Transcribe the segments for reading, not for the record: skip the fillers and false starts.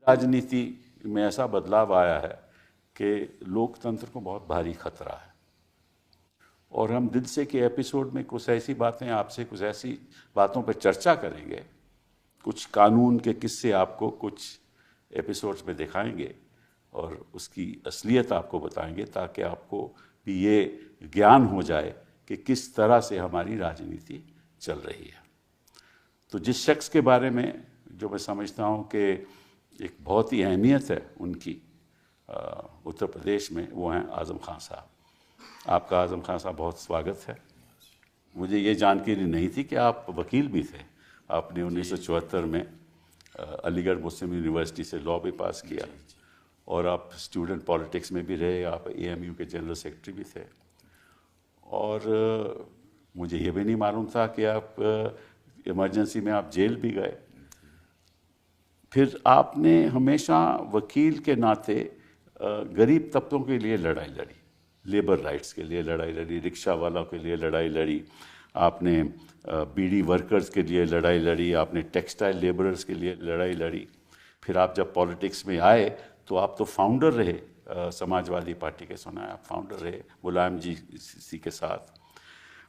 राजनीति में ऐसा बदलाव आया है कि लोकतंत्र को बहुत भारी खतरा है। और हम दिल से के एपिसोड में कुछ ऐसी बातें आपसे, कुछ ऐसी बातों पर चर्चा करेंगे, कुछ कानून के किस्से आपको कुछ एपिसोड्स में दिखाएंगे और उसकी असलियत आपको बताएंगे, ताकि आपको भी ये ज्ञान हो जाए कि किस तरह से हमारी राजनीति चल रही है। तो जिस शख्स के बारे में जो मैं समझता हूँ कि एक बहुत ही अहमियत है उनकी उत्तर प्रदेश में, वो हैं आज़म खान साहब। आपका आज़म खान साहब बहुत स्वागत है। मुझे ये जानकारी नहीं थी कि आप वकील भी थे। आपने 1974 में अलीगढ़ मुस्लिम यूनिवर्सिटी से लॉ भी पास किया और आप स्टूडेंट पॉलिटिक्स में भी रहे। आप AMU के जनरल सेक्रेटरी भी थे। और मुझे ये भी नहीं मालूम था कि आप इमरजेंसी में आप जेल भी गए। फिर आपने हमेशा वकील के नाते गरीब तबकों के लिए लड़ाई लड़ी, लेबर राइट्स के लिए लड़ाई लड़ी, रिक्शा वालों के लिए लड़ाई लड़ी, आपने बीड़ी वर्कर्स के लिए लड़ाई लड़ी, आपने टेक्सटाइल लेबरर्स के लिए लड़ाई लड़ी। फिर आप जब पॉलिटिक्स में आए तो आप तो फाउंडर रहे समाजवादी पार्टी के, सुना है आप फाउंडर रहे मुलायम जी के साथ।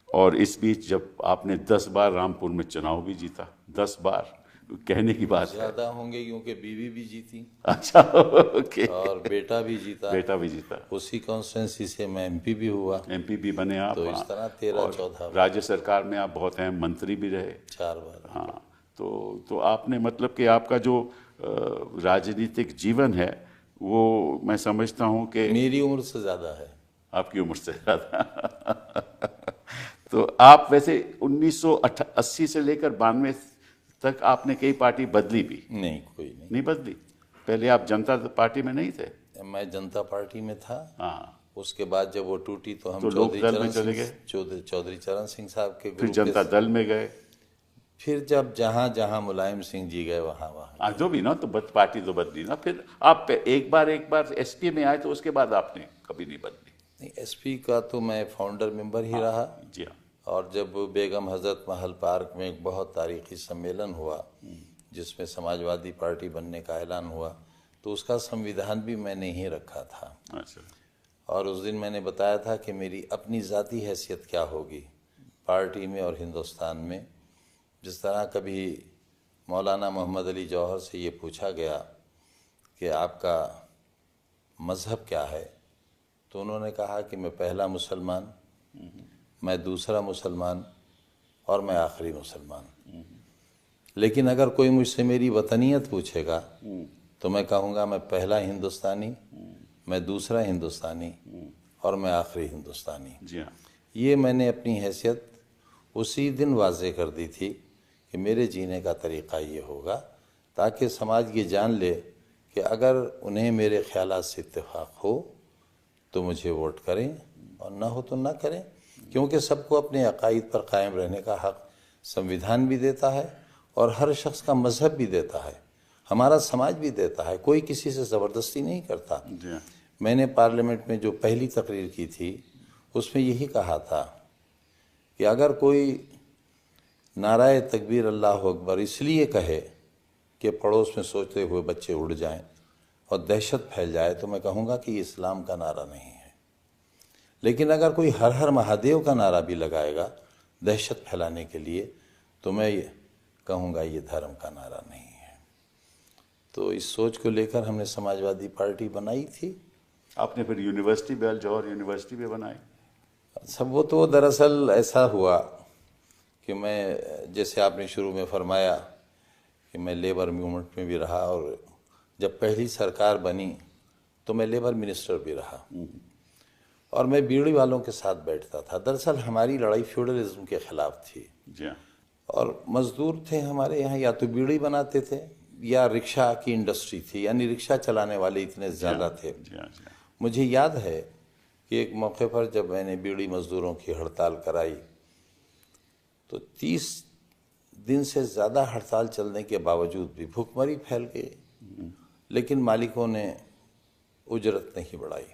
और इस बीच जब आपने 10 बार रामपुर में चुनाव भी जीता, 10 बार कहने की बात है, ज्यादा होंगे क्योंकि बीवी भी जीती। अच्छा, ओके। और बेटा भी जीता। बेटा भी जीता। उसी कॉन्स्टिट्यूंसी से मैं MP भी हुआ। MP भी बने आप। तो इस तरह 13-14 राज्य सरकार में आप बहुत अहम मंत्री भी रहे 4 बार। हाँ, तो आपने मतलब कि आपका जो राजनीतिक जीवन है वो मैं समझता हूँ कि मेरी उम्र से ज्यादा है। आपकी उम्र से ज्यादा। तो आप वैसे 1980 से लेकर 92 तक आपने कई पार्टी बदली भी? नहीं, कोई नहीं बदली। पहले आप जनता पार्टी में नहीं थे? मैं जनता पार्टी में था। हाँ। उसके बाद जब वो टूटी तो हम लोक दल में चले गए। चौधरी चरण सिंह साहब के फिर जनता दल में गए। फिर जब जहाँ जहाँ मुलायम सिंह जी गए वहाँ जो भी ना, तो पार्टी तो बदली ना। फिर आप एक बार SP में आए तो उसके बाद आपने कभी नहीं बदली? नहीं, SP का तो मैं फाउंडर मेंबर ही रहा। जी हाँ। और जब बेगम हजरत महल पार्क में एक बहुत तारीखी सम्मेलन हुआ जिसमें समाजवादी पार्टी बनने का ऐलान हुआ, तो उसका संविधान भी मैंने ही रखा था। अच्छा। और उस दिन मैंने बताया था कि मेरी अपनी ज़ाती हैसियत क्या होगी पार्टी में और हिंदुस्तान में। जिस तरह कभी मौलाना मोहम्मद अली जौहर से ये पूछा गया कि आपका मज़हब क्या है, तो उन्होंने कहा कि मैं पहला मुसलमान, मैं दूसरा मुसलमान और मैं आखिरी मुसलमान। लेकिन अगर कोई मुझसे मेरी वतनियत पूछेगा तो मैं कहूँगा मैं पहला हिंदुस्तानी, मैं दूसरा हिंदुस्तानी और मैं आखिरी हिंदुस्तानी। जी हाँ। ये मैंने अपनी हैसियत उसी दिन वाज़े कर दी थी कि मेरे जीने का तरीक़ा ये होगा, ताकि समाज ये जान ले कि अगर उन्हें मेरे ख्यालात से इत्तेफाक हो तो मुझे वोट करें और ना हो तो ना करें, क्योंकि सबको अपने अकायद पर कायम रहने का हक़ संविधान भी देता है और हर शख्स का मज़हब भी देता है, हमारा समाज भी देता है। कोई किसी से ज़बरदस्ती नहीं करता। मैंने पार्लियामेंट में जो पहली तकरीर की थी उसमें यही कहा था कि अगर कोई नाराए तकबीर अल्लाहु अकबर इसलिए कहे कि पड़ोस में सोचते हुए बच्चे उड़ जाएं और दहशत फैल जाए, तो मैं कहूँगा कि ये इस्लाम का नारा नहीं है। लेकिन अगर कोई हर हर महादेव का नारा भी लगाएगा दहशत फैलाने के लिए, तो मैं ये कहूँगा ये धर्म का नारा नहीं है। तो इस सोच को लेकर हमने समाजवादी पार्टी बनाई थी। आपने फिर यूनिवर्सिटी भी, जौहर यूनिवर्सिटी भी बनाई? सब वो तो दरअसल ऐसा हुआ कि मैं, जैसे आपने शुरू में फरमाया कि मैं लेबर मूवमेंट में भी रहा, और जब पहली सरकार बनी तो मैं लेबर मिनिस्टर भी रहा और मैं बीड़ी वालों के साथ बैठता था। दरअसल हमारी लड़ाई फ्यूडलिज्म के ख़िलाफ़ थी। और मज़दूर थे हमारे यहाँ, या तो बीड़ी बनाते थे या रिक्शा की इंडस्ट्री थी, यानी रिक्शा चलाने वाले इतने ज़्यादा थे। मुझे याद है कि एक मौके पर जब मैंने बीड़ी मज़दूरों की हड़ताल कराई तो 30 दिन से ज़्यादा हड़ताल चलने के बावजूद भी भूखमरी फैल गई, लेकिन मालिकों ने उजरत नहीं बढ़ाई।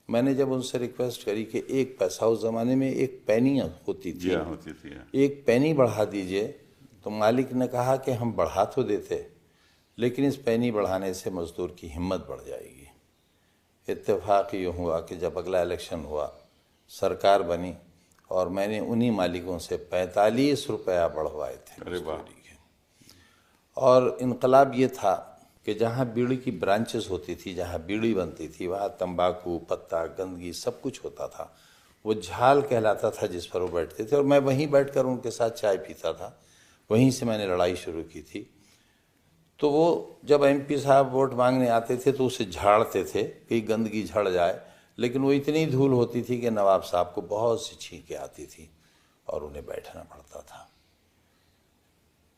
मैंने जब उनसे रिक्वेस्ट करी कि 1 पैसा, उस ज़माने में 1 पैनी होती थी, 1 पैनी बढ़ा दीजिए, तो मालिक ने कहा कि हम बढ़ा तो देते लेकिन इस पैनी बढ़ाने से मज़दूर की हिम्मत बढ़ जाएगी। इत्तेफाक यूँ हुआ कि जब अगला इलेक्शन हुआ, सरकार बनी और मैंने उन्हीं मालिकों से 45 रुपया बढ़वाए थे अरे वाह। मजदूरी के। और इनकलाब ये था कि जहाँ बीड़ी की ब्रांचेस होती थी, जहाँ बीड़ी बनती थी, वहाँ तंबाकू, पत्ता, गंदगी सब कुछ होता था। वो झाल कहलाता था जिस पर वो बैठते थे, और मैं वहीं बैठकर उनके साथ चाय पीता था। वहीं से मैंने लड़ाई शुरू की थी। तो वो जब एमपी साहब वोट मांगने आते थे तो उसे झाड़ते थे कि गंदगी झड़ जाए, लेकिन वो इतनी धूल होती थी कि नवाब साहब को बहुत सी छींकें आती थी और उन्हें बैठना पड़ता था।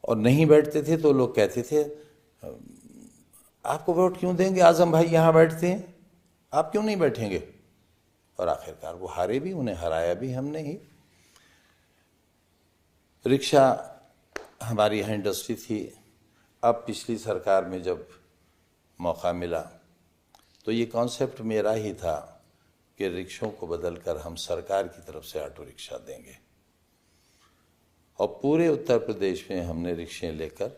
और नहीं बैठते थे तो लोग कहते थे, आपको वोट क्यों देंगे, आजम भाई यहाँ बैठते हैं, आप क्यों नहीं बैठेंगे। और आखिरकार वो हारे भी, उन्हें हराया भी हमने ही। रिक्शा हमारी यहाँ इंडस्ट्री थी। अब पिछली सरकार में जब मौका मिला तो ये कॉन्सेप्ट मेरा ही था कि रिक्शों को बदलकर हम सरकार की तरफ से ऑटो रिक्शा देंगे। और पूरे उत्तर प्रदेश में हमने रिक्शे लेकर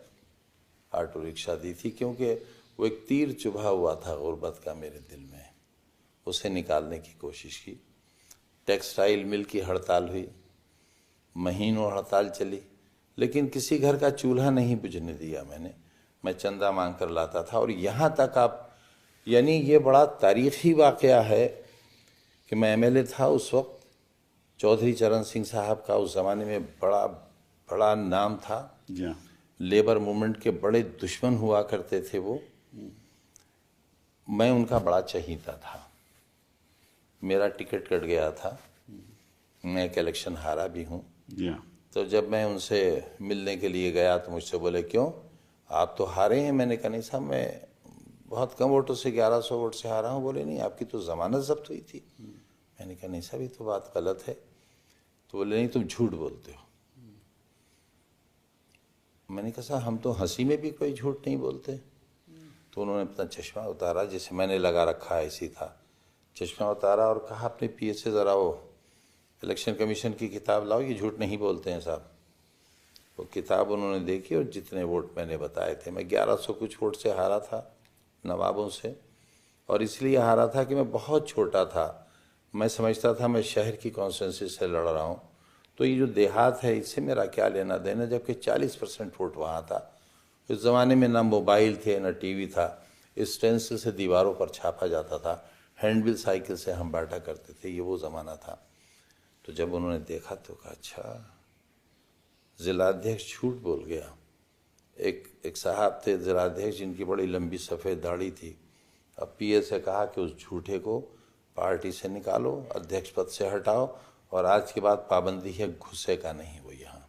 ऑटो रिक्शा दी थी, क्योंकि वो एक तीर चुभा हुआ था गुर्बत का मेरे दिल में, उसे निकालने की कोशिश की। टेक्सटाइल मिल की हड़ताल हुई, महीनों हड़ताल चली, लेकिन किसी घर का चूल्हा नहीं बुझने दिया मैंने। मैं चंदा मांग कर लाता था। और यहाँ तक आप, यानी ये बड़ा तारीखी वाक़या है कि मैं एमएलए था उस वक्त, चौधरी चरण सिंह साहब का उस ज़माने में बड़ा बड़ा नाम था। जी हाँ। लेबर मूवमेंट के बड़े दुश्मन हुआ करते थे वो। मैं उनका बड़ा चहीता था। मेरा टिकट कट गया था, मैं एक इलेक्शन हारा भी हूँ। जी हाँ। तो जब मैं उनसे मिलने के लिए गया तो मुझसे बोले, क्यों, आप तो हारे हैं। मैंने कहा, नहीं साहब, मैं बहुत कम वोटों से, 1100 वोट से हारा हूँ। बोले, नहीं, आपकी तो ज़मानत जब्त हुई थी। मैंने कहा, नहीं साहब, ये तो बात गलत है। तो बोले, नहीं, तुम झूठ बोलते हो। मैंने कहा, साहब, हम तो हंसी में भी कोई झूठ नहीं बोलते। तो उन्होंने अपना चश्मा उतारा, जैसे मैंने लगा रखा है ऐसी था, चश्मा उतारा और कहा, अपने पीए से ज़रा वो इलेक्शन कमीशन की किताब लाओ, ये झूठ नहीं बोलते हैं साहब। वो किताब उन्होंने देखी और जितने वोट मैंने बताए थे, मैं 1100 कुछ वोट से हारा था नवाबों से। और इसलिए हारा था कि मैं बहुत छोटा था। मैं समझता था मैं शहर की कॉन्स्टिट्यूंसी से लड़ रहा हूँ, तो ये जो देहात है इससे मेरा क्या लेना देना, जबकि 40% वोट वहाँ था। उस ज़माने में ना मोबाइल थे ना टीवी था, स्टेंसिल से दीवारों पर छापा जाता था, हैंडबिल साइकिल से हम बांटा करते थे, ये वो ज़माना था। तो जब उन्होंने देखा तो कहा, अच्छा, जिलाध्यक्ष झूठ बोल गया। एक साहब थे जिलाध्यक्ष, जिनकी बड़ी लंबी सफ़ेद दाढ़ी थी। अब पीए से कहा कि उस झूठे को पार्टी से निकालो, अध्यक्ष पद से हटाओ, और आज के बाद पाबंदी है घुसे का नहीं वो यहाँ।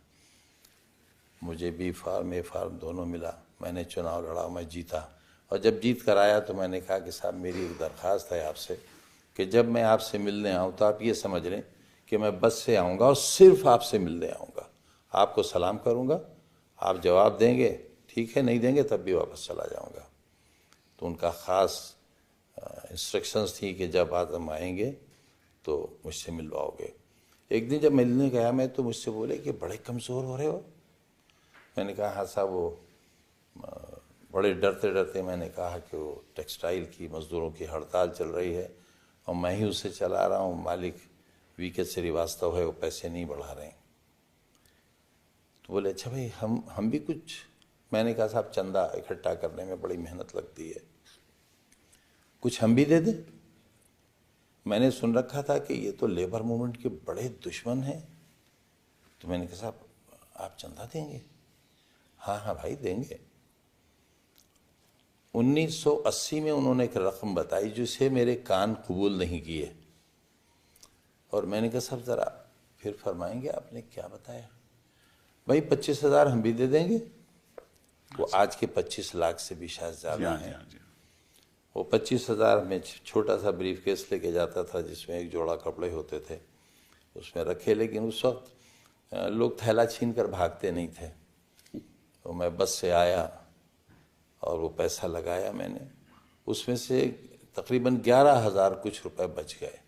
मुझे बी फार्म ए फार्म दोनों मिला, मैंने चुनाव लड़ा, मैं जीता। और जब जीत कर आया तो मैंने कहा कि साहब, मेरी एक दरख्वास्त है आपसे कि जब मैं आपसे मिलने आऊँ तो आप ये समझ लें कि मैं बस से आऊँगा और सिर्फ आपसे मिलने आऊँगा। आपको सलाम करूँगा, आप जवाब देंगे ठीक है, नहीं देंगे तब भी वापस चला जाऊँगा। तो उनका ख़ास इंस्ट्रक्शंस थी कि जब आदम आएंगे तो मुझसे मिलवाओगे। एक दिन जब मिलने गया मैं तो मुझसे बोले कि बड़े कमज़ोर हो रहे हो। मैंने कहा, हाँ साहब, वो बड़े डरते डरते मैंने कहा कि वो टेक्सटाइल की मज़दूरों की हड़ताल चल रही है और मैं ही उसे चला रहा हूँ, मालिक वीके श्रीवास्तव है, वो पैसे नहीं बढ़ा रहे हैं। तो बोले, अच्छा भाई, हम भी कुछ। मैंने कहा, साहब, चंदा इकट्ठा करने में बड़ी मेहनत लगती है, कुछ हम भी दे दें। मैंने सुन रखा था कि ये तो लेबर मूवमेंट के बड़े दुश्मन हैं। तो मैंने कहा, साहब, आप चंदा देंगे? हाँ हाँ भाई, देंगे। 1980 में उन्होंने एक रकम बताई जिसे मेरे कान कबूल नहीं किए। और मैंने कहा, साहब ज़रा फिर फरमाएंगे आपने क्या बताया? भाई 25,000 हम भी दे देंगे। वो आज के 25 लाख से भी शायद ज़्यादा है। वो 25,000 में छोटा सा ब्रीफ केस लेके जाता था जिसमें एक जोड़ा कपड़े होते थे, उसमें रखे। लेकिन उस वक्त लोग थैला छीन कर भागते नहीं थे। तो मैं बस से आया और वो पैसा लगाया मैंने, उसमें से तकरीबन 11,000 कुछ रुपए बच गए।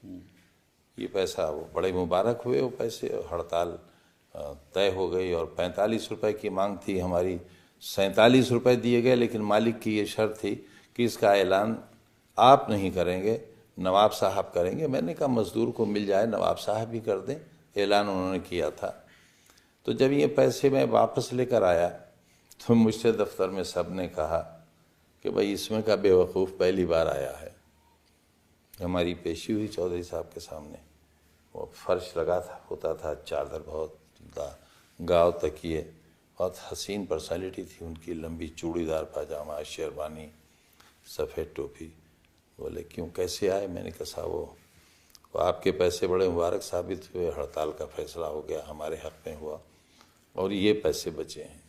ये पैसा वो बड़े मुबारक हुए वो पैसे। हड़ताल तय हो गई और 45 रुपए की मांग थी हमारी 47 रुपये दिए गए, लेकिन मालिक की ये शर्त थी कि इसका ऐलान आप नहीं करेंगे, नवाब साहब करेंगे। मैंने कहा मज़दूर को मिल जाए, नवाब साहब भी कर दें। ऐलान उन्होंने किया था। तो जब ये पैसे मैं वापस लेकर आया तो मुझसे दफ्तर में सब ने कहा कि भाई इसमें का बेवकूफ़ पहली बार आया है। हमारी पेशी हुई चौधरी साहब के सामने। वो फर्श लगा था, होता था, चादर बहुत गाँव तकिए, बहुत हसीन पर्सनालिटी थी उनकी, लंबी चूड़ीदार पाजामा, शेरवानी, सफ़ेद टोपी। बोले क्यों, कैसे आए? मैंने कहा साहब वो आपके पैसे बड़े मुबारक साबित हुए, हड़ताल का फैसला हो गया, हमारे हक़ में हुआ और ये पैसे बचे हैं।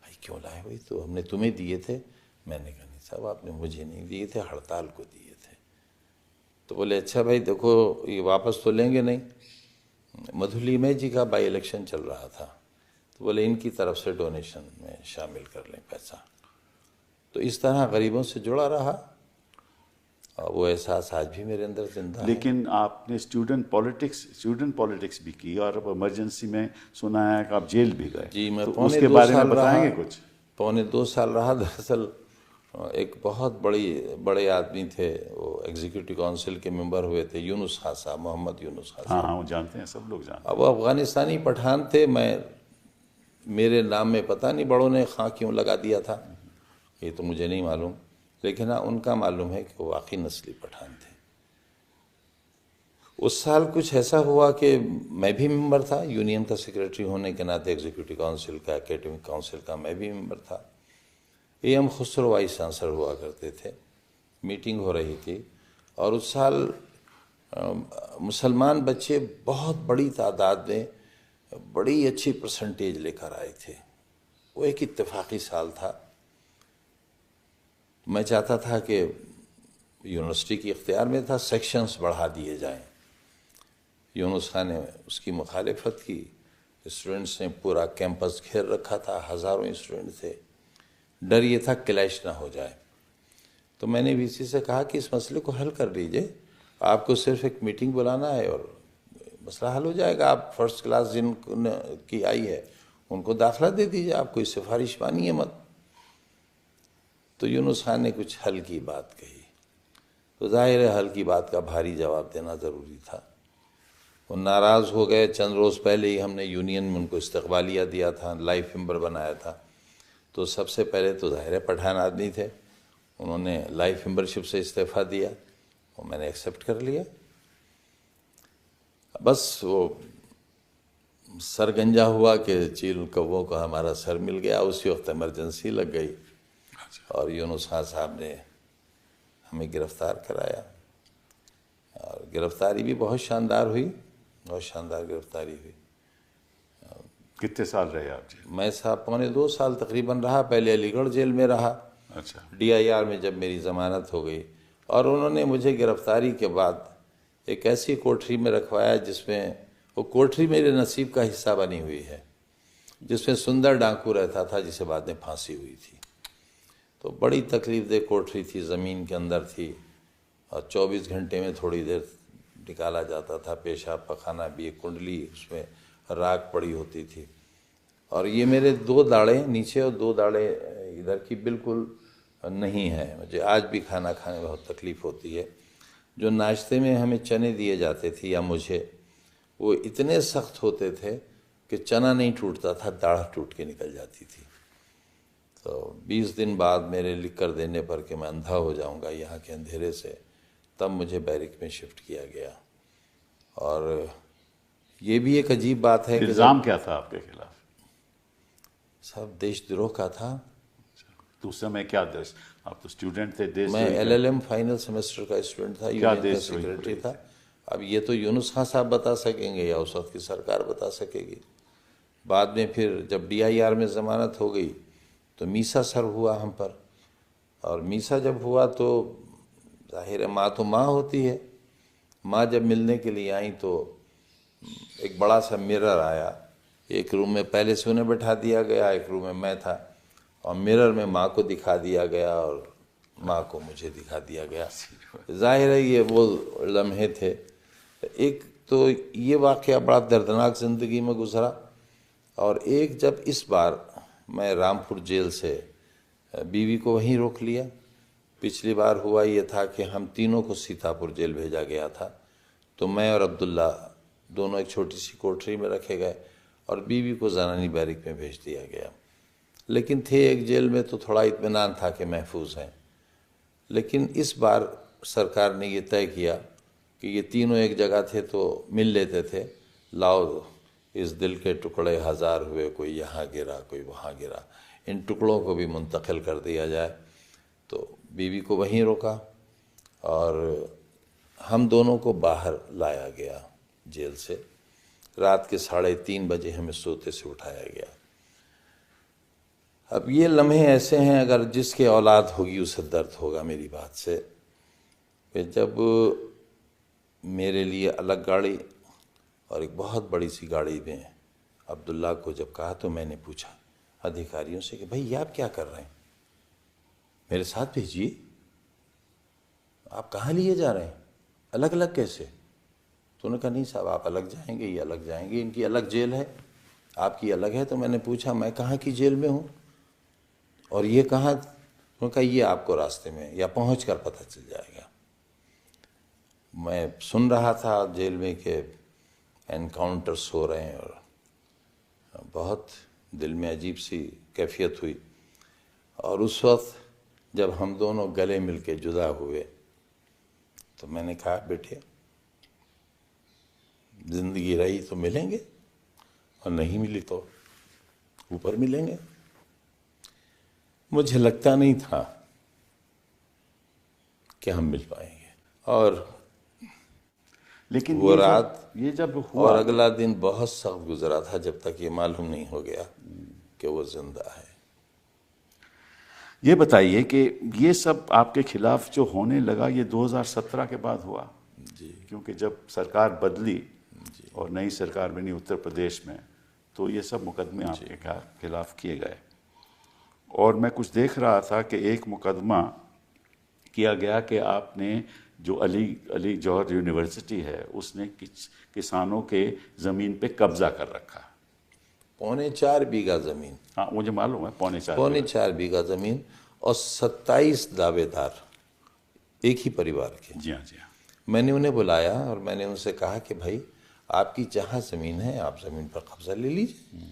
भाई क्यों लाए? भाई तो हमने तुम्हें दिए थे। मैंने कहा नहीं साहब, आपने मुझे नहीं दिए थे, हड़ताल को दिए थे। तो बोले अच्छा भाई देखो, ये वापस तो लेंगे नहीं। मधुलिमा जी का बाई इलेक्शन चल रहा था, तो बोले इनकी तरफ से डोनेशन में शामिल कर लें पैसा। तो इस तरह गरीबों से जुड़ा रहा और वो एहसास आज भी मेरे अंदर जिंदा है। लेकिन आपने स्टूडेंट पॉलिटिक्स भी की और इमरजेंसी में सुना है कि आप जेल भी गए। जी, मैं तो पौने उसके 2 बारे में साल बताएंगे रहा। कुछ? पौने 2 साल रहा। दरअसल एक बहुत बड़े आदमी थे, वो एग्जीक्यूटिव काउंसिल के मेंबर हुए थे, यूनुस खान साहब, मोहम्मद यूनुस खान साहब। हाँ, वो जानते हैं, सब लोग जानते हैं। अब वो अफगानिस्तानी पठान थे। मेरे नाम में पता नहीं बड़ों ने खां क्यों लगा दिया था, ये तो मुझे नहीं मालूम, लेकिन हाँ उनका मालूम है कि वो वाकई नस्ली पठान थे। उस साल कुछ ऐसा हुआ कि मैं भी मेंबर था, यूनियन का सेक्रेटरी होने के नाते, एग्जीक्यूटिव काउंसिल का, एकेडमिक काउंसिल का मैं भी मेंबर था। AM खुसरो वाइस चांसलर हुआ करते थे। मीटिंग हो रही थी और उस साल मुसलमान बच्चे बहुत बड़ी तादाद में बड़ी अच्छी परसेंटेज लेकर आए थे। वो एक इत्तेफाकी साल था। मैं चाहता था कि यूनिवर्सिटी के इख्तियार में था, सेक्शंस बढ़ा दिए जाएं। यूनुस खान ने उसकी मुखालिफत की। स्टूडेंट्स ने पूरा कैंपस घेर रखा था, हज़ारों स्टूडेंट थे। डर ये था क्लैश ना हो जाए। तो मैंने VC से कहा कि इस मसले को हल कर लीजिए, आपको सिर्फ एक मीटिंग बुलाना है और मसला हल हो जाएगा। आप फर्स्ट क्लास जिन की आई है उनको दाखिला दे दीजिए, आप कोई सिफारिश मानिए मत। तो यूनुस खान ने कुछ हल की बात कही, तो जाहिर है हल की बात का भारी जवाब देना ज़रूरी था। वो नाराज़ हो गए। चंद रोज़ पहले ही हमने यूनियन में उनको इस्तकबालिया दिया था, लाइफ मेंबर बनाया था। तो सबसे पहले तो जाहिर है पठान आदमी थे, उन्होंने लाइफ मेंबरशिप से इस्तीफ़ा दिया और मैंने एक्सेप्ट कर लिया। बस वो सरगंजा हुआ कि चील कौवों को हमारा सर मिल गया। उसी वक्त इमरजेंसी लग गई और यूनुस खान साहब ने हमें गिरफ़्तार कराया और गिरफ़्तारी भी बहुत शानदार हुई, बहुत शानदार गिरफ़्तारी हुई। कितने साल रहे आप जेल? मैं साहब पौने 2 साल तकरीबन रहा। पहले अलीगढ़ जेल में रहा, अच्छा। DIR में जब मेरी ज़मानत हो गई, और उन्होंने मुझे गिरफ़्तारी के बाद एक ऐसी कोठरी में रखवाया जिसमें, वो कोठरी मेरे नसीब का हिस्सा बनी हुई है, जिसमें सुंदर डाकू रहता था जिसे बाद में फांसी हुई थी। तो बड़ी तकलीफ़देह कोठरी थी, ज़मीन के अंदर थी और 24 घंटे में थोड़ी देर निकाला जाता था। पेशाब पखाना भी, एक कुंडली उसमें राख पड़ी होती थी। और ये मेरे 2 दाढ़ें नीचे और 2 दाढ़ें इधर की बिल्कुल नहीं है। मुझे आज भी खाना खाने में बहुत तकलीफ़ होती है। जो नाश्ते में हमें चने दिए जाते थे या मुझे, वो इतने सख्त होते थे कि चना नहीं टूटता था, दाढ़ टूट के निकल जाती थी। तो 20 दिन बाद मेरे लिख कर देने पर कि मैं अंधा हो जाऊंगा यहाँ के अंधेरे से, तब मुझे बैरिक में शिफ्ट किया गया। और ये भी एक अजीब बात है कि इल्ज़ाम क्या था आपके खिलाफ? सब देशद्रोह का था। तो उस समय क्या देश, आप तो स्टूडेंट थे, देश मैं LLM फाइनल सेमेस्टर का स्टूडेंट था, यूनियन का देश सेक्रेटरी था। अब ये तो यूनुस खान साहब बता सकेंगे या उस वक्त की सरकार बता सकेगी। बाद में फिर जब DIR में ज़मानत हो गई तो मीसा सर्व हुआ हम पर, और मीसा जब हुआ तो जाहिर है माँ तो माँ होती है। माँ जब मिलने के लिए आई तो एक बड़ा सा मिरर आया। एक रूम में पहले से उन्हें बैठा दिया गया, एक रूम में मैं था, और मिरर में माँ को दिखा दिया गया और माँ को मुझे दिखा दिया गया। जाहिर है ये वो लम्हे थे। एक तो ये वाक़या बड़ा दर्दनाक ज़िंदगी में गुज़रा, और एक जब इस बार मैं रामपुर जेल से बीवी को वहीं रोक लिया। पिछली बार हुआ ये था कि हम तीनों को सीतापुर जेल भेजा गया था, तो मैं और अब्दुल्ला दोनों एक छोटी सी कोठरी में रखे गए और बीवी को ज़नानी बैरिक में भेज दिया गया। लेकिन थे एक जेल में तो थोड़ा इत्मीनान था कि महफूज हैं। लेकिन इस बार सरकार ने ये तय किया कि ये तीनों एक जगह थे तो मिल लेते थे, लाओ इस दिल के टुकड़े हज़ार हुए, कोई यहाँ गिरा कोई वहाँ गिरा, इन टुकड़ों को भी मुंतकिल कर दिया जाए। तो बीवी को वहीं रोका और हम दोनों को बाहर लाया गया जेल से। रात के 3:30 बजे हमें सोते से उठाया गया। अब ये लम्हे ऐसे हैं, अगर जिसके औलाद होगी उसे दर्द होगा मेरी बात से। फिर जब मेरे लिए अलग गाड़ी और एक बहुत बड़ी सी गाड़ी में अब्दुल्ला को जब कहा, तो मैंने पूछा अधिकारियों से कि भाई ये आप क्या कर रहे हैं, मेरे साथ भेजिए, आप कहाँ लिए जा रहे हैं, अलग अलग कैसे? तो उन्होंने कहा नहीं साहब आप अलग जाएंगे, ये अलग जाएंगे, इनकी अलग जेल है, आपकी अलग है। तो मैंने पूछा मैं कहाँ की जेल में हूँ और ये कहाँ? उन्होंने कहा ये आपको रास्ते में या पहुँच कर पता चल जाएगा। मैं सुन रहा था जेल में कि एनकाउंटर्स हो रहे हैं और बहुत दिल में अजीब सी कैफियत हुई। और उस वक्त जब हम दोनों गले मिलके जुदा हुए तो मैंने कहा बेटे ज़िंदगी रही तो मिलेंगे और नहीं मिली तो ऊपर मिलेंगे। मुझे लगता नहीं था कि हम मिल पाएंगे। और लेकिन वो रात ये जब हुआ और अगला दिन बहुत सख्त गुजरा था जब तक ये मालूम नहीं हो गया कि वो जिंदा है। ये बताइए कि ये सब आपके खिलाफ जो होने लगा ये 2017 के बाद हुआ जी, क्योंकि जब सरकार बदली और नई सरकार बनी उत्तर प्रदेश में तो ये सब मुकदमे आपके खिलाफ किए गए। और मैं कुछ देख रहा था कि एक मुकदमा किया गया कि आपने जो अली जौहर यूनिवर्सिटी है उसने किसानों के ज़मीन पे कब्जा कर रखा। 4.25 बीघा ज़मीन। हाँ मुझे मालूम है, 4.25 बीघा ज़मीन और 27 दावेदार एक ही परिवार के। जी हाँ जी हाँ। मैंने उन्हें बुलाया और मैंने उनसे कहा कि भाई आपकी जहाँ ज़मीन है आप ज़मीन पर कब्जा ले लीजिए।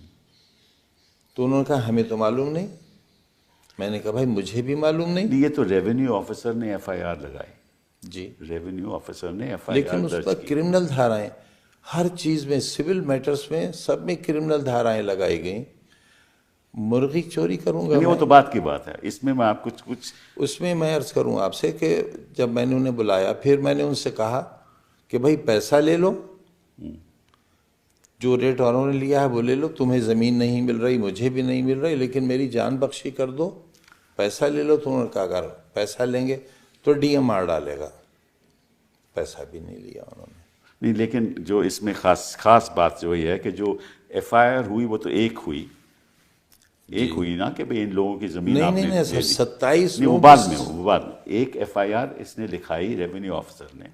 तो उन्होंने कहा हमें तो मालूम नहीं। मैंने कहा भाई मुझे भी मालूम नहीं। ये तो रेवेन्यू ऑफिसर ने एफआईआर लगाई जी, रेवेन्यू ऑफिसर ने एफआईआर लेकिन उस पर क्रिमिनल धाराएं, हर चीज़ में, सिविल मैटर्स में सब में क्रिमिनल धाराएं लगाई गई। मुर्गी चोरी करूंगा वो तो बात की बात है, इसमें मैं आपको कुछ उसमें मैं अर्ज करूं आपसे कि जब मैंने उन्हें बुलाया फिर मैंने उनसे कहा कि भाई पैसा ले लो, जो रेट वालों ने लिया है वो ले लो, तुम्हें ज़मीन नहीं मिल रही मुझे भी नहीं मिल रही, लेकिन मेरी जान बख्शी कर दो, पैसा ले लो। तो उन्होंने कहा अगर पैसा लेंगे तो डीएम मार डालेगा। पैसा भी नहीं लिया उन्होंने। नहीं, लेकिन जो इसमें खास बात जो ये है कि जो एफआईआर हुई वो तो एक हुई ना कि भाई इन लोगों की जमीन नहीं आपने नहीं, नहीं 27 नहीं, वो बाद में एक एफआईआर इसने लिखाई रेवेन्यू ऑफिसर ने,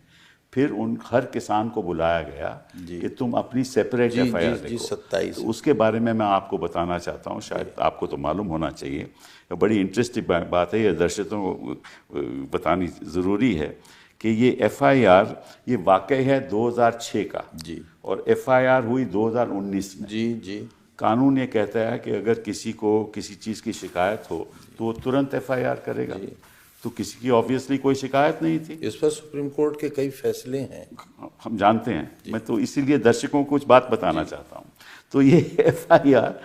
फिर उन हर किसान को बुलाया गया कि तुम अपनी सेपरेट एफआईआर लिखो। 27 तो उसके बारे में मैं आपको बताना चाहता हूँ, शायद आपको तो मालूम होना चाहिए, बड़ी इंटरेस्टिंग बात है, ये दर्शकों को बतानी ज़रूरी है कि ये एफआईआर ये वाकई है 2006 का जी, और एफआईआर हुई 2019 में। जी जी। कानून ये कहता है कि अगर किसी को किसी चीज़ की शिकायत हो तो वो तुरंत एफआईआर करेगा। तो किसी की ऑब्वियसली कोई शिकायत नहीं थी। इस पर सुप्रीम कोर्ट के कई फैसले हैं, हम जानते हैं, मैं तो इसीलिए दर्शकों को कुछ बात बताना चाहता हूँ। तो ये एफआईआर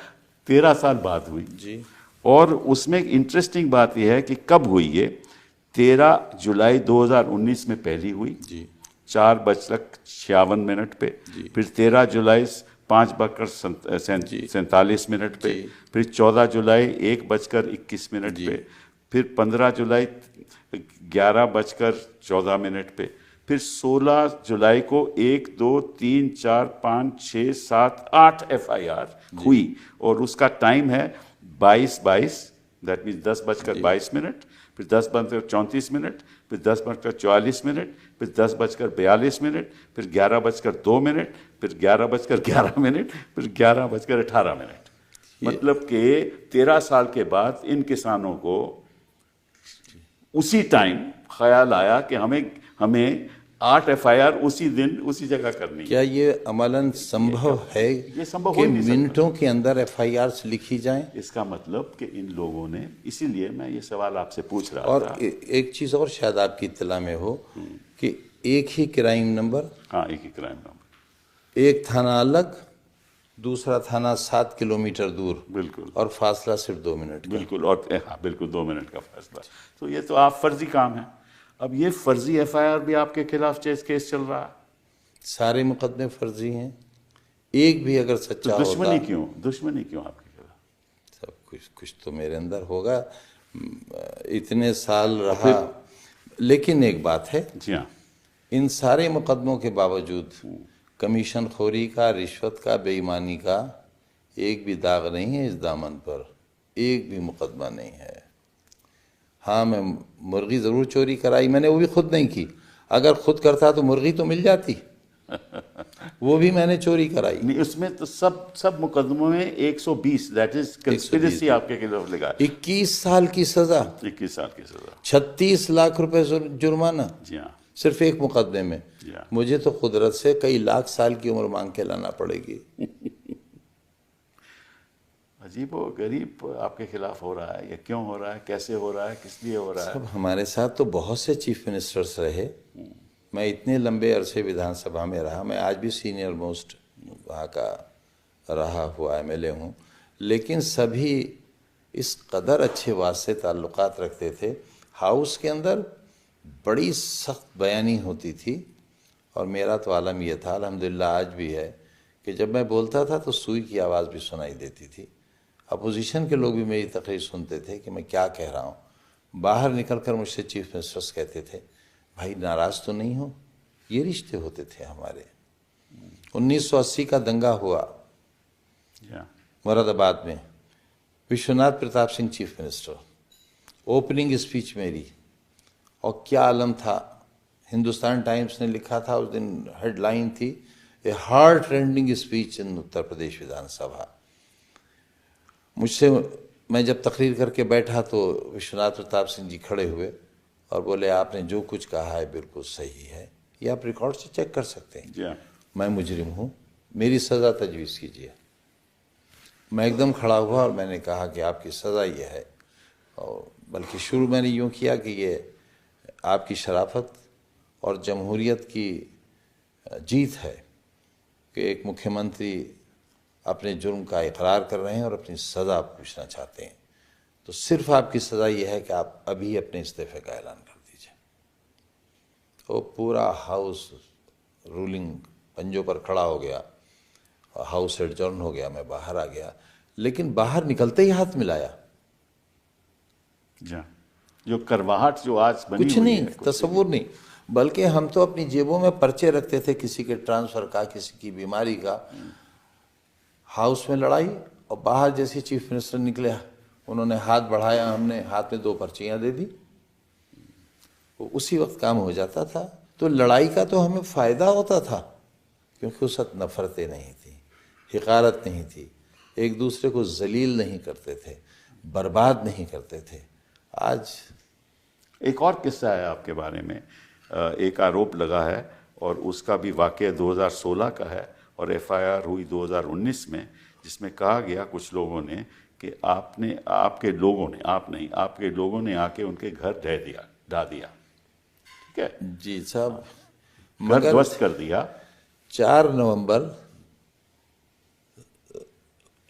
13 साल बाद हुई जी, और उसमें एक इंटरेस्टिंग बात यह है कि कब हुई ये 13 जुलाई 2019 में पहली हुई जी, 4:56 पे, फिर 13 जुलाई 5:47 पे, फिर 14 जुलाई 1:21 पे, फिर 15 जुलाई 11:14 पे, फिर 16 जुलाई को 1 2 3 4 5 6 7 8 एफआईआर हुई और उसका टाइम है 22:22, दैट मीन्स 10:22, फिर 10:34, फिर 10:44, फिर 10:42, फिर 11:02, फिर 11:11, फिर 11:18। मतलब कि 13 साल के बाद इन किसानों को उसी टाइम ख्याल आया कि हमें 8 FIR उसी दिन उसी जगह करनी है। क्या ये अमलन संभव है ये संभव हो कि ही नहीं सकता। मिनटों के अंदर FIRs लिखी जाएं? इसका मतलब कि इन लोगों ने, इसीलिए मैं ये सवाल आपसे पूछ रहा और था। एक चीज और शायद आपकी इत्तला में हो कि एक ही क्राइम नंबर, हाँ, एक ही क्राइम नंबर, एक थाना अलग, दूसरा थाना 7 किलोमीटर दूर, बिल्कुल और फासला सिर्फ 2 मिनट का। बिल्कुल, और हाँ बिल्कुल 2 मिनट का फैसला। तो ये तो आप फर्जी काम है। अब ये फर्जी FIR भी आपके खिलाफ केस चल रहा है। सारे मुकदमे फर्जी हैं, एक भी अगर सच्चा तो दुश्मनी होता। क्यों आपके खिलाफ? सब कुछ तो मेरे अंदर होगा, इतने साल रहा। लेकिन एक बात है, जी हाँ, इन सारे मुकदमों के बावजूद कमीशन खोरी का, रिश्वत का, बेईमानी का एक भी दाग नहीं है इस दामन पर, एक भी मुकदमा नहीं है। हाँ, मैं मुर्गी ज़रूर चोरी कराई, मैंने वो भी खुद नहीं की। अगर खुद करता तो मुर्गी तो मिल जाती, वो भी मैंने चोरी कराई। नहीं, उसमें तो सब मुकदमों में 120 दैट इज कंस्पिरेसी आपके खिलाफ लगा है। 21 साल की सजा, 21 साल की सजा, 36 लाख रुपए जुर्माना, जी हाँ, सिर्फ एक मुकदमे में। जी हाँ। मुझे तो कुदरत से कई लाख साल की उम्र मांग के लाना पड़ेगी। अजीब व गरीब आपके खिलाफ हो रहा है। ये क्यों हो रहा है, कैसे हो रहा है, किस लिए हो रहा है? सब हमारे साथ तो बहुत से चीफ मिनिस्टर्स रहे। मैं इतने लंबे अरसे विधानसभा में रहा, मैं आज भी सीनियर मोस्ट वहाँ का रहा हुआ MLA हूँ, लेकिन सभी इस कदर अच्छे वास्ते ताल्लुकात रखते थे। हाउस के अंदर बड़ी सख्त बयानी होती थी, और मेरा तो आलम यह था, अल्हम्दुलिल्लाह आज भी है, कि जब मैं बोलता था तो सुई की आवाज़ भी सुनाई देती थी। अपोजिशन के लोग भी मेरी तकरीर सुनते थे कि मैं क्या कह रहा हूँ। बाहर निकल कर मुझसे चीफ मिनिस्टर्स कहते थे, भाई नाराज़ तो नहीं हो। ये रिश्ते होते थे हमारे। 1980 का दंगा हुआ मुरादाबाद में, Vishwanath Pratap Singh chief minister, opening speech मेरी, और क्या आलम था। हिंदुस्तान टाइम्स ने लिखा था उस दिन, हेडलाइन थी, a heart rending speech in Uttar Pradesh Vidhansabha. मुझसे, मैं जब तकरीर करके बैठा तो विश्वनाथ प्रताप सिंह जी खड़े हुए और बोले, आपने जो कुछ कहा है बिल्कुल सही है, ये आप रिकॉर्ड से चेक कर सकते हैं। मैं मुजरिम हूँ, मेरी सज़ा तजवीज़ कीजिए। मैं एकदम खड़ा हुआ और मैंने कहा कि आपकी सज़ा ये है, और बल्कि शुरू मैंने यूँ किया कि ये आपकी शराफत और जमहूरियत की जीत है कि एक मुख्यमंत्री अपने जुर्म का इकरार कर रहे हैं और अपनी सज़ा पूछना चाहते हैं। तो सिर्फ आपकी सज़ा यह है कि आप अभी अपने इस्तीफे का ऐलान कर दीजिए। तो पूरा हाउस रूलिंग पंजों पर खड़ा हो गया, हाउस एडजर्न हो गया, मैं बाहर आ गया। लेकिन बाहर निकलते ही हाथ मिलाया। जो करवाहट जो आज बनी कुछ नहीं, तसव्वुर नहीं। बल्कि हम तो अपनी जेबों में पर्चे रखते थे, किसी के ट्रांसफ़र का, किसी की बीमारी का। हाउस में लड़ाई, और बाहर जैसे चीफ मिनिस्टर निकले, उन्होंने हाथ बढ़ाया, हमने हाथ में 2 पर्चियाँ दे दी, तो उसी वक्त काम हो जाता था। तो लड़ाई का तो हमें फ़ायदा होता था, क्योंकि उस वक्त नफ़रतें नहीं थी, हिकारत नहीं थी, एक दूसरे को जलील नहीं करते थे, बर्बाद नहीं करते थे। आज एक और किस्सा है आपके बारे में, एक आरोप लगा है और उसका भी वाक़या 2016 का है, और FIR हुई 2019 में, जिसमें कहा गया कुछ लोगों ने कि आपके लोगों ने आके उनके घर ढा दिया। ठीक है जी साहब, घर ध्वस्त कर दिया। 4 नवंबर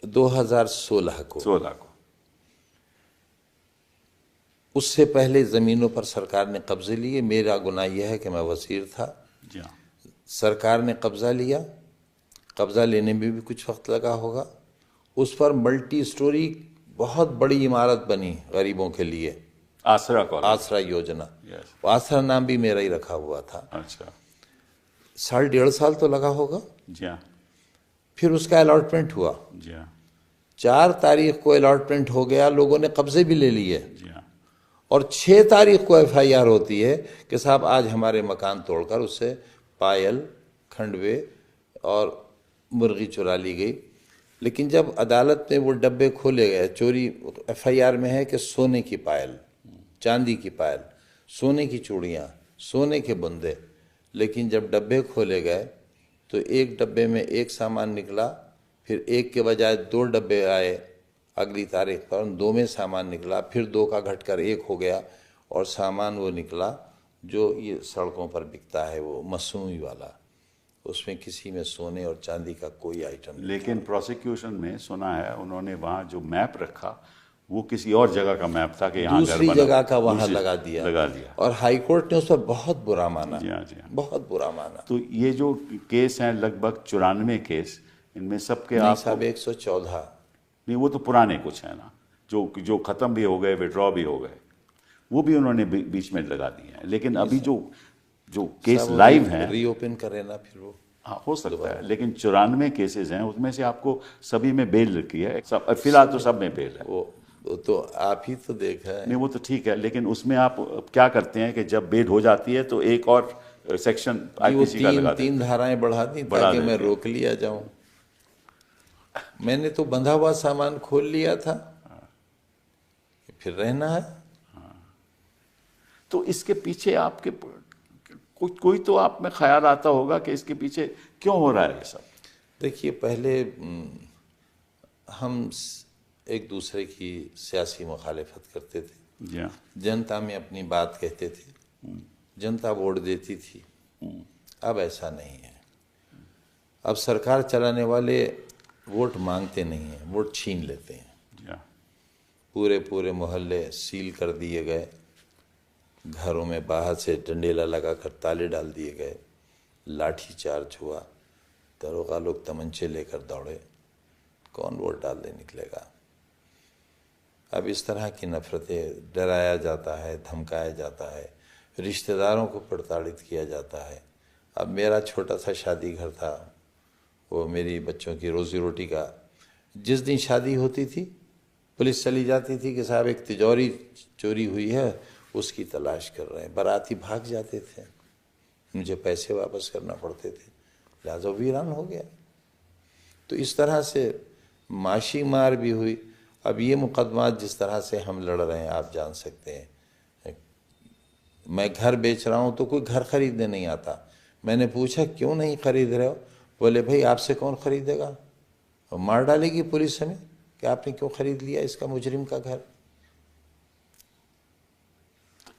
2016 को। उससे पहले ज़मीनों पर सरकार ने कब्जे लिए। मेरा गुनाह यह है कि मैं वज़ीर था। जी हाँ। सरकार ने कब्ज़ा लिया, कब्ज़ा लेने में भी कुछ वक्त लगा होगा। उस पर मल्टी स्टोरी बहुत बड़ी इमारत बनी गरीबों के लिए, आसरा योजना। आसरा नाम भी मेरा ही रखा हुआ था। अच्छा। 1.5 साल तो लगा होगा। जी हाँ। फिर उसका अलॉटमेंट हुआ। जी हाँ। 4 तारीख को अलॉटमेंट हो गया, लोगों ने कब्जे भी ले लिए। जी हाँ। और 6 तारीख को FIR होती है कि साहब आज हमारे मकान तोड़कर उससे पायल, खंडवे और मुर्गी चुरा ली गई। लेकिन जब अदालत में वो डब्बे खोले गए, चोरी एफआईआर में है कि सोने की पायल, चांदी की पायल, सोने की चूड़ियाँ, सोने के बुंदे, लेकिन जब डब्बे खोले गए तो एक डब्बे में एक सामान निकला, फिर एक के बजाय 2 डब्बे आए अगली तारीख पर, 2 में सामान निकला, फिर 2 का घटकर 1 हो गया, और सामान वो निकला जो ये सड़कों पर बिकता है, वो मसूई वाला, उसमें किसी में सोने और चांदी का कोई आइटम नहीं। लेकिन प्रोसिक्यूशन में सुना है उन्होंने वहाँ जो मैप रखा वो किसी और जगह का मैप था कि यहाँ दूसरी जगह का वहाँ लगा दिया, और हाई कोर्ट ने उस पर बहुत बुरा माना। जी हाँ, जी हाँ। बहुत बुरा माना। तो ये जो केस हैं लगभग 94 केस, इनमें सबके नहीं आप साहब 114। नहीं, वो तो पुराने कुछ है ना, जो खत्म भी हो गए, विड्रॉ भी हो गए, वो भी उन्होंने बीच में लगा दिए हैं। लेकिन अभी जो केस लाइव हैं, रीओपन करें ना फिर वो। हाँ हो सकता है, लेकिन 94 केसेस हैं, उसमें से आपको सभी में बेल रखी है, फिलहाल तो सब में बेल है। वो तो आप ही तो देखा है। नहीं वो तो ठीक है, लेकिन उसमें आप क्या करते हैं कि जब बेल हो जाती है तो एक और सेक्शन आईपीसी का लगा देते हैं। 3 धाराएं बढ़ा दी ताकि मैं रोक लिया जाऊं। मैंने तो बंधा हुआ सामान खोल लिया था, फिर रहना है। तो इसके पीछे आपके कोई तो आप में ख्याल आता होगा कि इसके पीछे क्यों हो रहा है ये सब। देखिए, पहले हम एक दूसरे की सियासी मुखालिफत करते थे, जी हाँ, जनता में अपनी बात कहते थे, जनता वोट देती थी। अब ऐसा नहीं है। अब सरकार चलाने वाले वोट मांगते नहीं हैं, वोट छीन लेते हैं। जी हाँ। पूरे मोहल्ले सील कर दिए गए, घरों में बाहर से डंडेला लगाकर ताले डाल दिए गए, लाठी चार्ज हुआ, दरोगा लोग तमंचे लेकर दौड़े, कौन वोट डालने निकलेगा। अब इस तरह की नफरतें, डराया जाता है, धमकाया जाता है, रिश्तेदारों को प्रताड़ित किया जाता है। अब मेरा छोटा सा शादी घर था, वो मेरी बच्चों की रोजी रोटी का, जिस दिन शादी होती थी पुलिस चली जाती थी कि साहब एक तिजोरी चोरी हुई है, उसकी तलाश कर रहे हैं। बाराती भाग जाते थे, मुझे पैसे वापस करना पड़ते थे, लिहाजा वीरान हो गया। तो इस तरह से माशी मार भी हुई। अब ये मुकदमात जिस तरह से हम लड़ रहे हैं आप जान सकते हैं। मैं घर बेच रहा हूँ तो कोई घर खरीदने नहीं आता। मैंने पूछा क्यों नहीं खरीद रहे हो, बोले भाई आपसे कौन खरीदेगा, और मार डालेगी पुलिस हमें कि आपने क्यों खरीद लिया इसका मुजरिम का घर।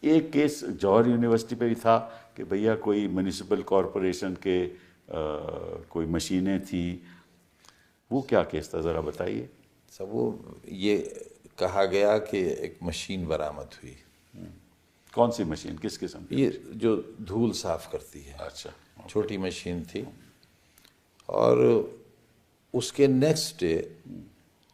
एक केस जौहर यूनिवर्सिटी पे भी था कि भैया कोई म्यूनिसिपल कॉरपोरेशन के कोई मशीनें थी, वो क्या केस था ज़रा बताइए। सब वो ये कहा गया कि एक मशीन बरामद हुई। कौन सी मशीन, किस किस्म की? ये जो धूल साफ करती है, अच्छा, छोटी मशीन थी। और उसके नेक्स्ट डे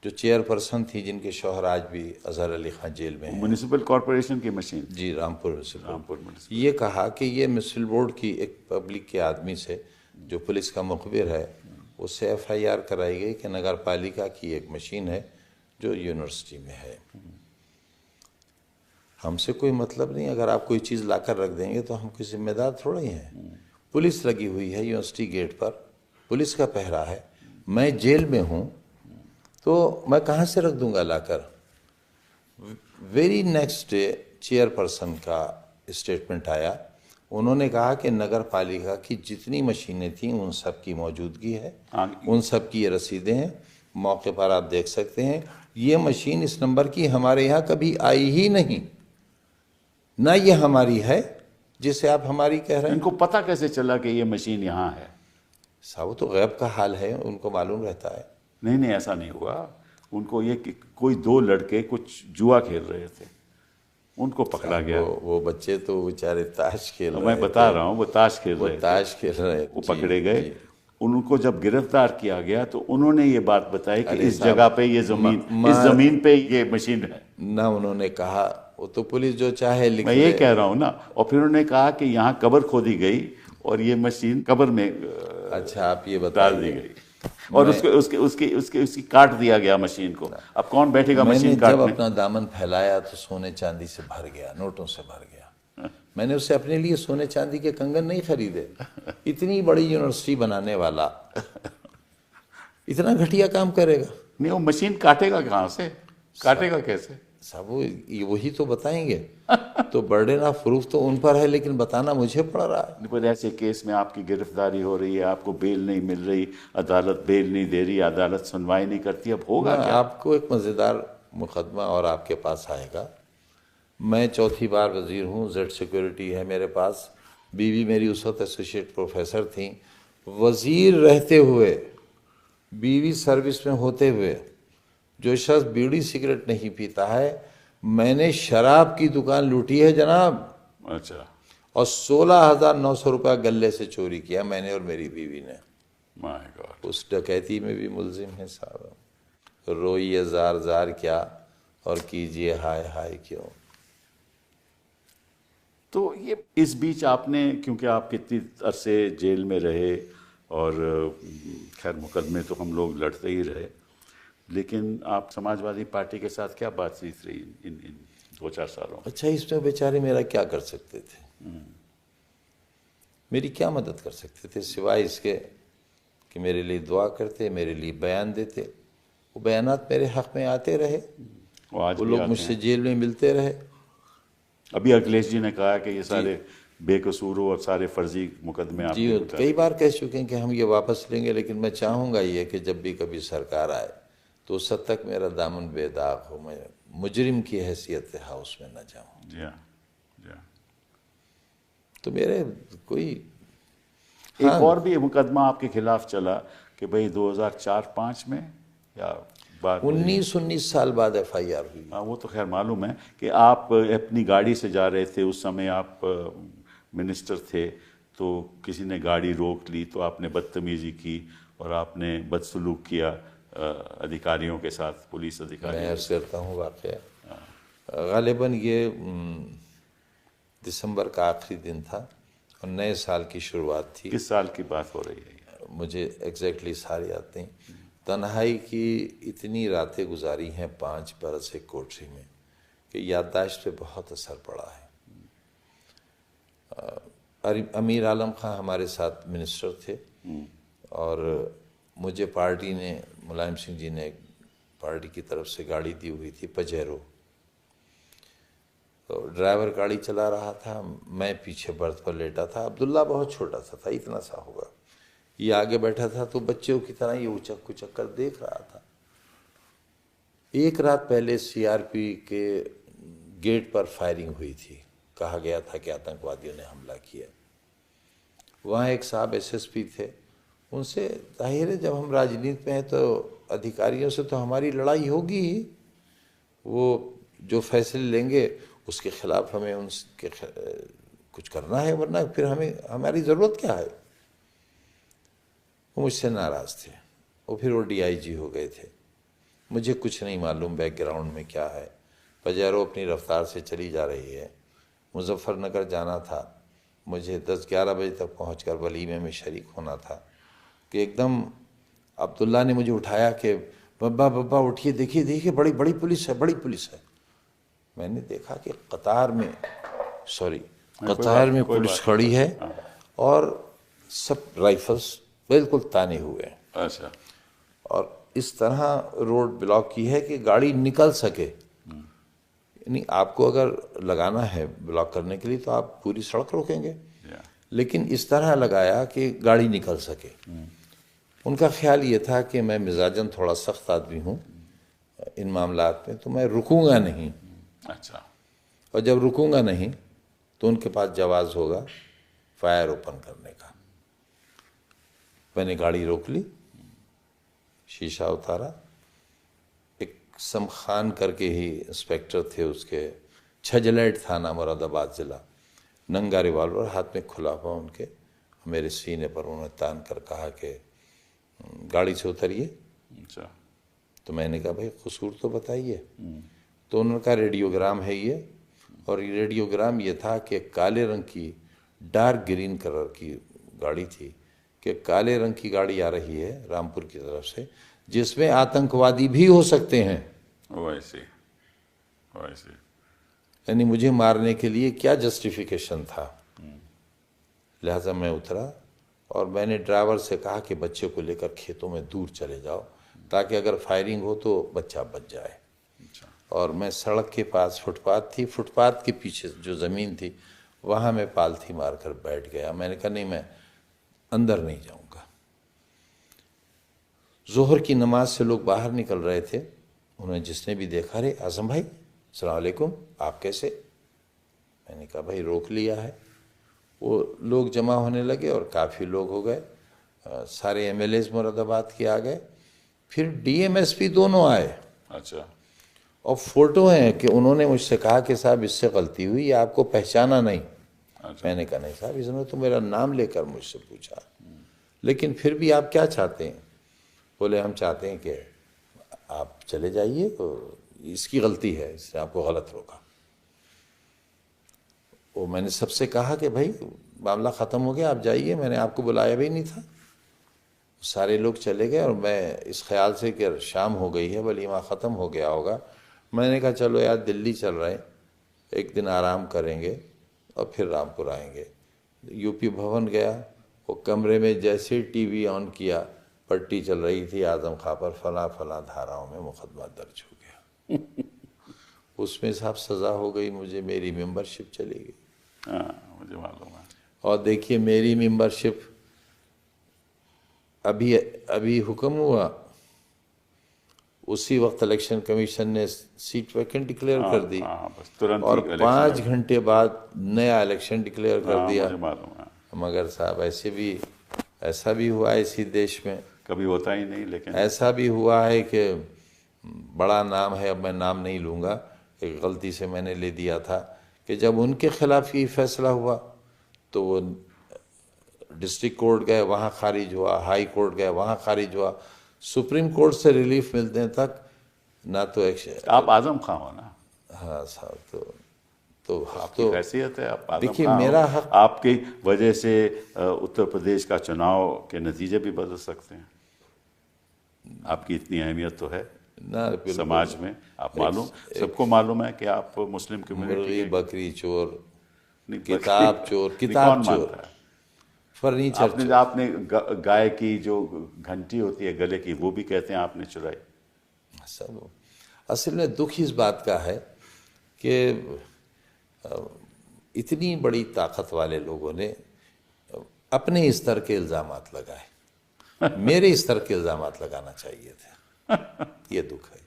जो चेयरपर्सन थी, जिनके शौहर आज भी अजहर अली खान जेल में हैं, म्यूनिसिपल कॉरपोरेशन की मशीन। जी, रामपुर म्यूनिसिपल। रामपुर म्यूनिसिपल। ये कहा कि ये म्यूनिसिपल बोर्ड की एक पब्लिक के आदमी से, जो पुलिस का मुखबिर है, उससे एफआईआर कराई गई कि नगर पालिका की एक मशीन है जो यूनिवर्सिटी में है। हमसे कोई मतलब नहीं, अगर आप कोई चीज़ लाकर रख देंगे तो हम कोई जिम्मेदार थोड़ा ही हैं। पुलिस लगी हुई है यूनिवर्सिटी गेट पर, पुलिस का पहरा है, मैं जेल में हूँ, तो मैं कहाँ से रख दूंगा लाकर। वेरी नेक्स्ट डे चेयरपर्सन का स्टेटमेंट आया, उन्होंने कहा कि नगर पालिका की जितनी मशीनें थीं उन सब की मौजूदगी है, उन सब की ये रसीदें हैं, मौके पर आप देख सकते हैं। ये मशीन इस नंबर की हमारे यहाँ कभी आई ही नहीं, ना ये हमारी है जिसे आप हमारी कह रहे हैं। इनको पता कैसे चला कि ये मशीन यहाँ है? साहब तो गैब का हाल है, उनको मालूम रहता है। नहीं ऐसा नहीं हुआ। उनको ये कि कोई 2 लड़के कुछ जुआ खेल रहे थे, उनको पकड़ा गया। वो बच्चे तो बेचारे ताश खेल रहे थे। मैं बता रहा हूँ, वो ताश खेल रहे थे, ताश खेल रहे, वो पकड़े गए। उनको जब गिरफ्तार किया गया तो उन्होंने ये बात बताई कि इस जगह पे ये जमीन, इस जमीन पे ये मशीन है ना। उन्होंने कहा, वो तो पुलिस जो चाहे लिख, मैं ये कह रहा हूँ ना। और फिर उन्होंने कहा कि यहाँ कब्र खोदी गई और ये मशीन कब्र में अच्छा आप ये डाल दी गई, और उसकी काट दिया गया मशीन को। अब कौन बैठेगा मशीन काटने? जब अपना दामन फैलाया तो सोने चांदी से भर गया, नोटों से भर गया। मैंने उससे अपने लिए सोने चांदी के कंगन नहीं खरीदे। इतनी बड़ी यूनिवर्सिटी बनाने वाला इतना घटिया काम करेगा? नहीं, वो मशीन काटेगा कहाँ से, काटेगा कैसे? साहब वही तो बताएंगे। तो बर्डन ऑफ प्रूफ तो उन पर है, लेकिन बताना मुझे पड़ रहा है। पर ऐसे केस में आपकी गिरफ्तारी हो रही है, आपको बेल नहीं मिल रही, अदालत बेल नहीं दे रही, अदालत सुनवाई नहीं करती, अब होगा क्या? आपको एक मज़ेदार मुकदमा और आपके पास आएगा। मैं चौथी बार वजीर हूँ, जेड सिक्योरिटी है मेरे पास, बीवी मेरी उस वक्त एसोसिएट प्रोफेसर थी। वजीर रहते हुए, बीवी सर्विस में होते हुए, जो शख्स बीड़ी सिगरेट नहीं पीता है, मैंने शराब की दुकान लूटी है जनाब। अच्छा। और 16,900 रुपया गले से चोरी किया मैंने और मेरी बीवी ने। My God. उस डकैती में भी मुलजिम है साहब। रोइए जार जार क्या और कीजिए हाय हाय क्यों। तो ये इस बीच आपने, क्योंकि आप कितनी अरसे जेल में रहे और खैर मुकदमे तो हम लोग लड़ते ही रहे, लेकिन आप समाजवादी पार्टी के साथ क्या बातचीत रही इन 2-4 सालों में? अच्छा, इसमें बेचारे मेरा क्या कर सकते थे? मेरी क्या मदद कर सकते थे सिवाय इसके कि मेरे लिए दुआ करते, मेरे लिए बयान देते। वो बयानात मेरे हक में आते रहे, वो लोग मुझसे जेल में मिलते रहे। अभी अखिलेश जी ने कहा कि ये सारे बेकसूर और सारे फर्जी मुकदमे जी कई बार कह चुके हैं कि हम ये वापस लेंगे, लेकिन मैं चाहूँगा ये कि जब भी कभी सरकार आए तो उस हद तक मेरा दामन बेदाग हो, मैं मुजरिम की हैसियत से हाउस में न जाऊँ। जी हाँ, जी हाँ। तो मेरे कोई एक और भी मुकदमा आपके खिलाफ चला कि भाई 2004-05 में या बाद 19 साल बाद FIR हुई। हाँ, वो तो खैर मालूम है कि आप अपनी गाड़ी से जा रहे थे, उस समय आप मिनिस्टर थे, तो किसी ने गाड़ी रोक ली तो आपने बदतमीजी की और आपने बदसलूक किया अधिकारियों के साथ, पुलिस अधिकारियों। मैं अर्ज करता हूँ वाक़या, गालिबन ये दिसंबर का आखिरी दिन था और नए साल की शुरुआत थी। किस साल की बात हो रही है? मुझे एग्जैक्टली सारी याद नहीं। तन्हाई की इतनी रातें गुजारी हैं 5 बरस एक कोठरी में कि याददाश्त पे बहुत असर पड़ा है। अमीर आलम खां हमारे साथ मिनिस्टर थे और मुझे पार्टी ने, मुलायम सिंह जी ने पार्टी की तरफ से गाड़ी दी हुई थी पजेरो। तो ड्राइवर गाड़ी चला रहा था, मैं पीछे बर्थ पर लेटा था। अब्दुल्ला बहुत छोटा सा था, इतना सा होगा, ये आगे बैठा था, तो बच्चों की तरह ये उचक कुचक कर देख रहा था। एक रात पहले CRP के गेट पर फायरिंग हुई थी, कहा गया था कि आतंकवादियों ने हमला किया। वहाँ एक साहब SSP थे, उनसे जाहिर है जब हम राजनीति में हैं तो अधिकारियों से तो हमारी लड़ाई होगी ही, वो जो फैसले लेंगे उसके खिलाफ हमें उनके कुछ करना है, वरना फिर हमारी ज़रूरत क्या है। वो मुझसे नाराज़ थे, फिर वो DIG हो गए थे। मुझे कुछ नहीं मालूम बैकग्राउंड में क्या है। पजेरो अपनी रफ्तार से चली जा रही है, मुजफ्फरनगर जाना था, मुझे 10-11 बजे तक पहुंचकर वलीमे में शरीक होना था कि एकदम अब्दुल्ला ने मुझे उठाया कि बब्बा बब्बा उठिए, देखिए देखिए बड़ी बड़ी पुलिस है, बड़ी पुलिस है। मैंने देखा कि कतार में पुलिस खड़ी है और सब राइफल्स बिल्कुल ताने हुए हैं। अच्छा। और इस तरह रोड ब्लॉक की है कि गाड़ी निकल सके। यानी आपको अगर लगाना है ब्लॉक करने के लिए तो आप पूरी सड़क रोकेंगे, लेकिन इस तरह लगाया कि गाड़ी निकल सके। उनका ख्याल ये था कि मैं मिजाजन थोड़ा सख्त आदमी हूँ इन मामलात में, तो मैं रुकूंगा नहीं। अच्छा। और जब रुकूंगा नहीं तो उनके पास जवाज़ होगा फायर ओपन करने का। मैंने गाड़ी रोक ली, शीशा उतारा, एक समखान करके ही इंस्पेक्टर थे, उसके छजलैट थाना मुरादाबाद ज़िला, नंगा रिवाल्वर हाथ में खुला हुआ उनके, मेरे सीने पर उन्होंने तान कर कहा कि गाड़ी से उतरिए। अच्छा। तो मैंने कहा भाई कसूर तो बताइए। तो उन्होंने कहा रेडियोग्राम है ये, और ये रेडियोग्राम ये था कि काले रंग की, डार्क ग्रीन कलर की गाड़ी थी, कि काले रंग की गाड़ी आ रही है रामपुर की तरफ से, जिसमें आतंकवादी भी हो सकते हैं। वैसे यानी मुझे मारने के लिए क्या जस्टिफिकेशन था। लिहाजा मैं उतरा, और मैंने ड्राइवर से कहा कि बच्चे को लेकर खेतों में दूर चले जाओ ताकि अगर फायरिंग हो तो बच्चा बच जाए। और मैं सड़क के पास फुटपाथ थी, फुटपाथ के पीछे जो ज़मीन थी वहाँ मैं पालथी मारकर बैठ गया। मैंने कहा नहीं, मैं अंदर नहीं जाऊँगा। जोहर की नमाज से लोग बाहर निकल रहे थे। उन्हें जिसने भी देखा, अरे आज़म भाई अस्सलाम वालेकुम, आप कैसे? मैंने कहा भाई रोक लिया है। वो लोग जमा होने लगे और काफ़ी लोग हो गए। सारे MLAs मुरादाबाद के आ गए, फिर DM SP दोनों आए। अच्छा। और फोटो है कि उन्होंने मुझसे कहा कि साहब इससे गलती हुई, ये आपको पहचाना नहीं। अच्छा। मैंने कहा नहीं साहब, इसने तो मेरा नाम लेकर मुझसे पूछा, लेकिन फिर भी आप क्या चाहते हैं? बोले हम चाहते हैं कि आप चले जाइए, तो इसकी गलती है, इसने आपको गलत रोका। वो मैंने सबसे कहा कि भाई मामला ख़त्म हो गया, आप जाइए, मैंने आपको बुलाया भी नहीं था। सारे लोग चले गए और मैं इस ख्याल से कि शाम हो गई है, वलीमा ख़त्म हो गया होगा, मैंने कहा चलो यार दिल्ली चल रहे हैं, एक दिन आराम करेंगे और फिर रामपुर आएंगे। UP भवन गया, वो कमरे में जैसे TV ऑन किया, पट्टी चल रही थी आजम खां पर, फला फला धाराओं में मुकदमा दर्ज हो गया। उसमें साहब सज़ा हो गई मुझे, मेरी मेंबरशिप चली गई। हाँ, मुझे मालूम है। और देखिए मेरी मेंबरशिप अभी हुक्म हुआ, उसी वक्त इलेक्शन कमीशन ने सीट वैकेंट डिक्लेयर कर दी। बस तुरंत और ही 5 घंटे बाद नया इलेक्शन डिक्लेयर कर दिया। मुझे मालूम है। मगर साहब ऐसा भी हुआ है इसी देश में, कभी होता ही नहीं, लेकिन ऐसा भी हुआ है कि बड़ा नाम है, अब मैं नाम नहीं लूँगा, एक गलती से मैंने ले दिया था, कि जब उनके खिलाफ ये फैसला हुआ तो वो डिस्ट्रिक्ट कोर्ट गए, वहाँ खारिज हुआ, हाई कोर्ट गए, वहाँ खारिज हुआ, सुप्रीम कोर्ट से रिलीफ मिलने तक ना तो एक्शन। आप आजम खां हो ना? हाँ साहब, तो आपकी हैसियत है, आप आजम देखिए खां मेरा हो। हक, आपकी वजह से उत्तर प्रदेश का चुनाव के नतीजे भी बदल सकते हैं। आपकी इतनी अहमियत तो है ना समाज में, आप मालूम, सबको मालूम है कि आप मुस्लिम कम्युनिटी मुर्गी के बकरी चोर, नहीं, किताब चोर, नहीं, किताब कौन चोर, मानता है? फर्नीचर आपने गाय की जो घंटी होती है गले की, वो भी कहते हैं आपने चुराई। सब असल में दुख इस बात का है कि इतनी बड़ी ताकत वाले लोगों ने अपने स्तर के इल्ज़ामात लगाए, मेरे स्तर के इल्ज़ामात लगाना चाहिए थे। ये दुख है।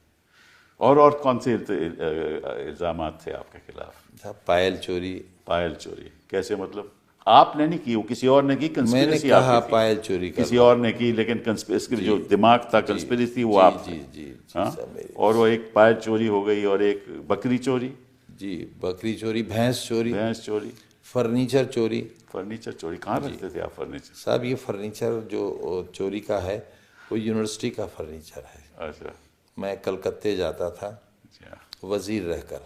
और कौन से इल्ज़ामात थे आपके खिलाफ? पायल चोरी। पायल चोरी कैसे, मतलब आपने नहीं की, वो किसी और ने की? मैंने कंस्पिरेसी कहा आपकी थी? पायल चोरी किसी और ने की, लेकिन कंस्पिरेसी जो दिमाग था, कंस्पिरेसी वो आप थे। जी हाँ? सब मेरी। और वो एक पायल चोरी हो गई, और एक बकरी चोरी। जी बकरी चोरी, भैंस चोरी, भैंस चोरी, फर्नीचर चोरी। फर्नीचर चोरी कहाँ रखते थे आप फर्नीचर? साहब ये फर्नीचर जो चोरी का है वो यूनिवर्सिटी का फर्नीचर है। अच्छा। मैं कलकत्ते जाता था अच्छा। वजीर रहकर,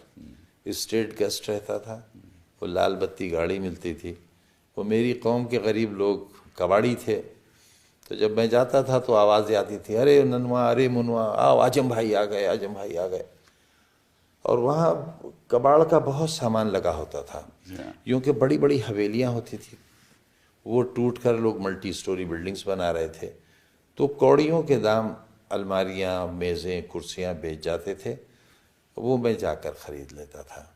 स्टेट गेस्ट रहता था, वो लाल बत्ती गाड़ी मिलती थी, वो मेरी कौम के गरीब लोग कबाड़ी थे, तो जब मैं जाता था तो आवाज़ें आती थी, अरे ननवा, अरे मुनवा, आओ आजम भाई आ गए, आजम भाई आ गए। और वहाँ कबाड़ का बहुत सामान लगा होता था, यूँ कि बड़ी बड़ी हवेलियाँ होती थी, वो टूट कर लोग मल्टी स्टोरी बिल्डिंग्स बना रहे थे, तो कौड़ियों के दाम अलमारियाँ, मेज़ें, कुर्सियाँ बेच जाते थे, वो मैं जाकर ख़रीद लेता था।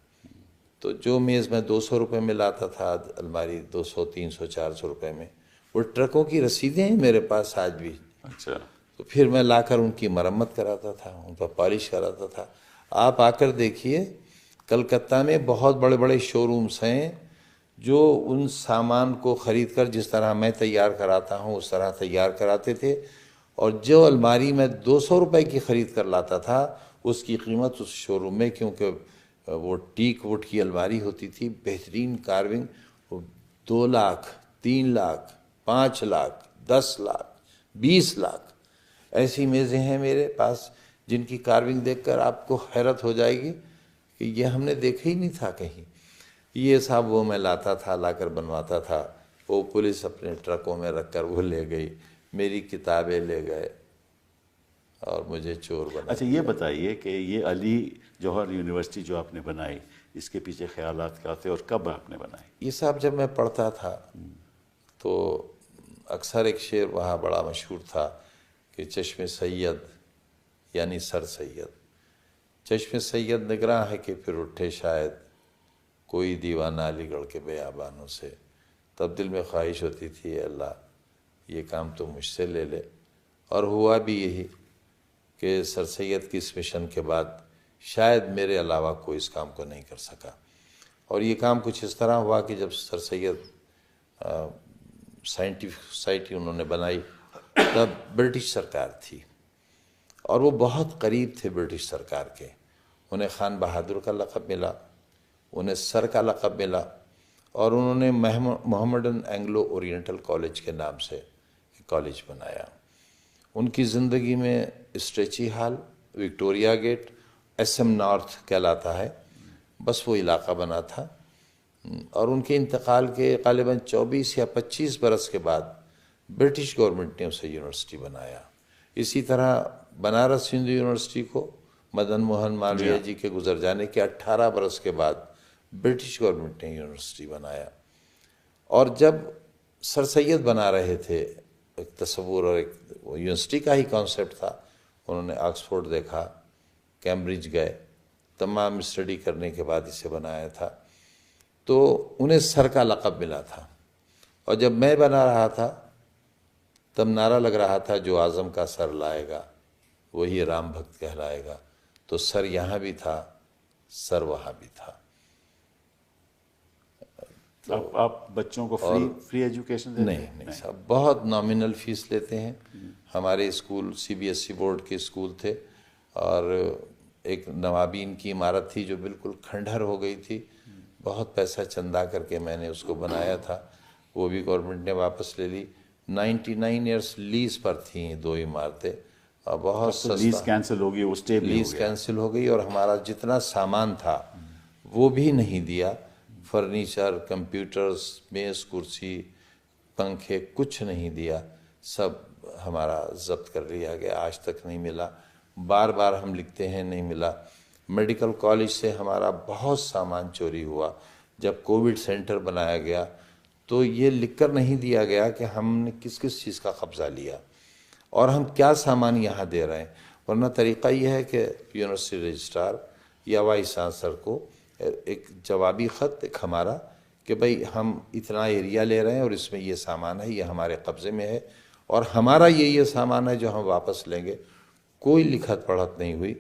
तो जो मेज़ मैं 200 रुपये में लाता था, अलमारी 200, 300, 400 रुपये में, वो ट्रकों की रसीदें हैं मेरे पास आज भी। अच्छा। तो फिर मैं लाकर उनकी मरम्मत कराता था, उन पर पॉलिश कराता था। आप आकर देखिए, कलकत्ता में बहुत बड़े बड़े शोरूम्स हैं जो उन सामान को ख़रीद कर जिस तरह मैं तैयार कराता हूँ उस तरह तैयार कराते थे, और जो अलमारी मैं 200 रुपये की ख़रीद कर लाता था उसकी कीमत उस शोरूम में, क्योंकि वो टीक वुड की अलमारी होती थी, बेहतरीन कार्विंग, 2 लाख, 3 लाख, 5 लाख, 10 लाख, 20 लाख ऐसी मेज़ें हैं मेरे पास जिनकी कार्विंग देखकर आपको हैरत हो जाएगी कि ये हमने देखा ही नहीं था कहीं। ये साहब वो मैं लाता था, लाकर बनवाता था, वो पुलिस अपने ट्रकों में रखकर वो ले गई, मेरी किताबें ले गए और मुझे चोर बना। अच्छा, ये बताइए कि ये अली जौहर यूनिवर्सिटी जो आपने बनाई, इसके पीछे ख्यालात क्या थे और कब आपने बनाई? ये साहब जब मैं पढ़ता था तो अक्सर एक शेर वहाँ बड़ा मशहूर था कि चश्मे सैयद यानी सर सैयद, चश्मे सैयद निगरां है कि फिर उठे शायद कोई दीवाना अलीगढ़ के बेयाबानों से। तब दिल में ख्वाहिश होती थी अल्लाह ये काम तो मुझसे ले ले, और हुआ भी यही कि सर सैयद की इस मिशन के बाद शायद मेरे अलावा कोई इस काम को नहीं कर सका। और ये काम कुछ इस तरह हुआ कि जब सर सैयद साइंटिफिक सोसाइटी उन्होंने बनाई तब ब्रिटिश सरकार थी और वो बहुत करीब थे ब्रिटिश सरकार के। उन्हें खान बहादुर का लक़ब मिला, उन्हें सर का लक़ब मिला, और उन्होंने मोहम्मडन एंग्लो ओरिएंटल कॉलेज के नाम से कॉलेज बनाया। उनकी ज़िंदगी में Strachey hall, Victoria gate, SM north कहलाता है, बस वो इलाका बना था। और उनके इंतकाल के ग़ालिबन 24 या 25 बरस के बाद ब्रिटिश गवर्नमेंट ने उसे यूनिवर्सिटी बनाया। इसी तरह बनारस हिंदू यूनिवर्सिटी को मदन मोहन मालवीय जी के गुजर जाने के 18 बरस के बाद ब्रिटिश गवर्नमेंट ने यूनिवर्सिटी बनाया। और जब सर सैयद बना रहे थे, एक तस्वुर और एक यूनिवर्सिटी का ही कॉन्सेप्ट था, उन्होंने ऑक्सफोर्ड देखा, कैम्ब्रिज गए, तमाम स्टडी करने के बाद इसे बनाया था। तो उन्हें सर का लक़ब मिला था। और जब मैं बना रहा था तब नारा लग रहा था जो आज़म का सर लाएगा वही राम भक्त कहलाएगा। तो सर यहाँ भी था, सर वहाँ भी था। तो आप बच्चों को फ्री एजुकेशन देते हैं? नहीं साहब, बहुत नॉमिनल फीस लेते हैं। हमारे स्कूल CBSE बोर्ड के स्कूल थे और एक नवाबीन की इमारत थी जो बिल्कुल खंडहर हो गई थी। बहुत पैसा चंदा करके मैंने उसको बनाया था, वो भी गवर्नमेंट ने वापस ले ली। 99 ईयर्स लीज पर थी दो इमारतें और बहुत सस्ता। लीज कैंसिल हो गई, वो स्टे भी लीज कैंसिल हो गई और हमारा जितना सामान था वो भी नहीं दिया। फर्नीचर, कंप्यूटर्स, मेज़, कुर्सी, पंखे, कुछ नहीं दिया, सब हमारा जब्त कर लिया गया, आज तक नहीं मिला। बार बार हम लिखते हैं नहीं मिला। मेडिकल कॉलेज से हमारा बहुत सामान चोरी हुआ। जब कोविड सेंटर बनाया गया तो ये लिखकर नहीं दिया गया कि हमने किस किस चीज़ का कब्ज़ा लिया और हम क्या सामान यहाँ दे रहे हैं, वरना तरीक़ा यह है कि यूनिवर्सिटी रजिस्ट्रार या वाइस चांसलर को एक जवाबी ख़त एक हमारा कि भाई हम इतना एरिया ले रहे हैं और इसमें ये सामान है, ये हमारे कब्ज़े में है और हमारा ये सामान है जो हम वापस लेंगे। कोई लिखत पढ़त नहीं हुई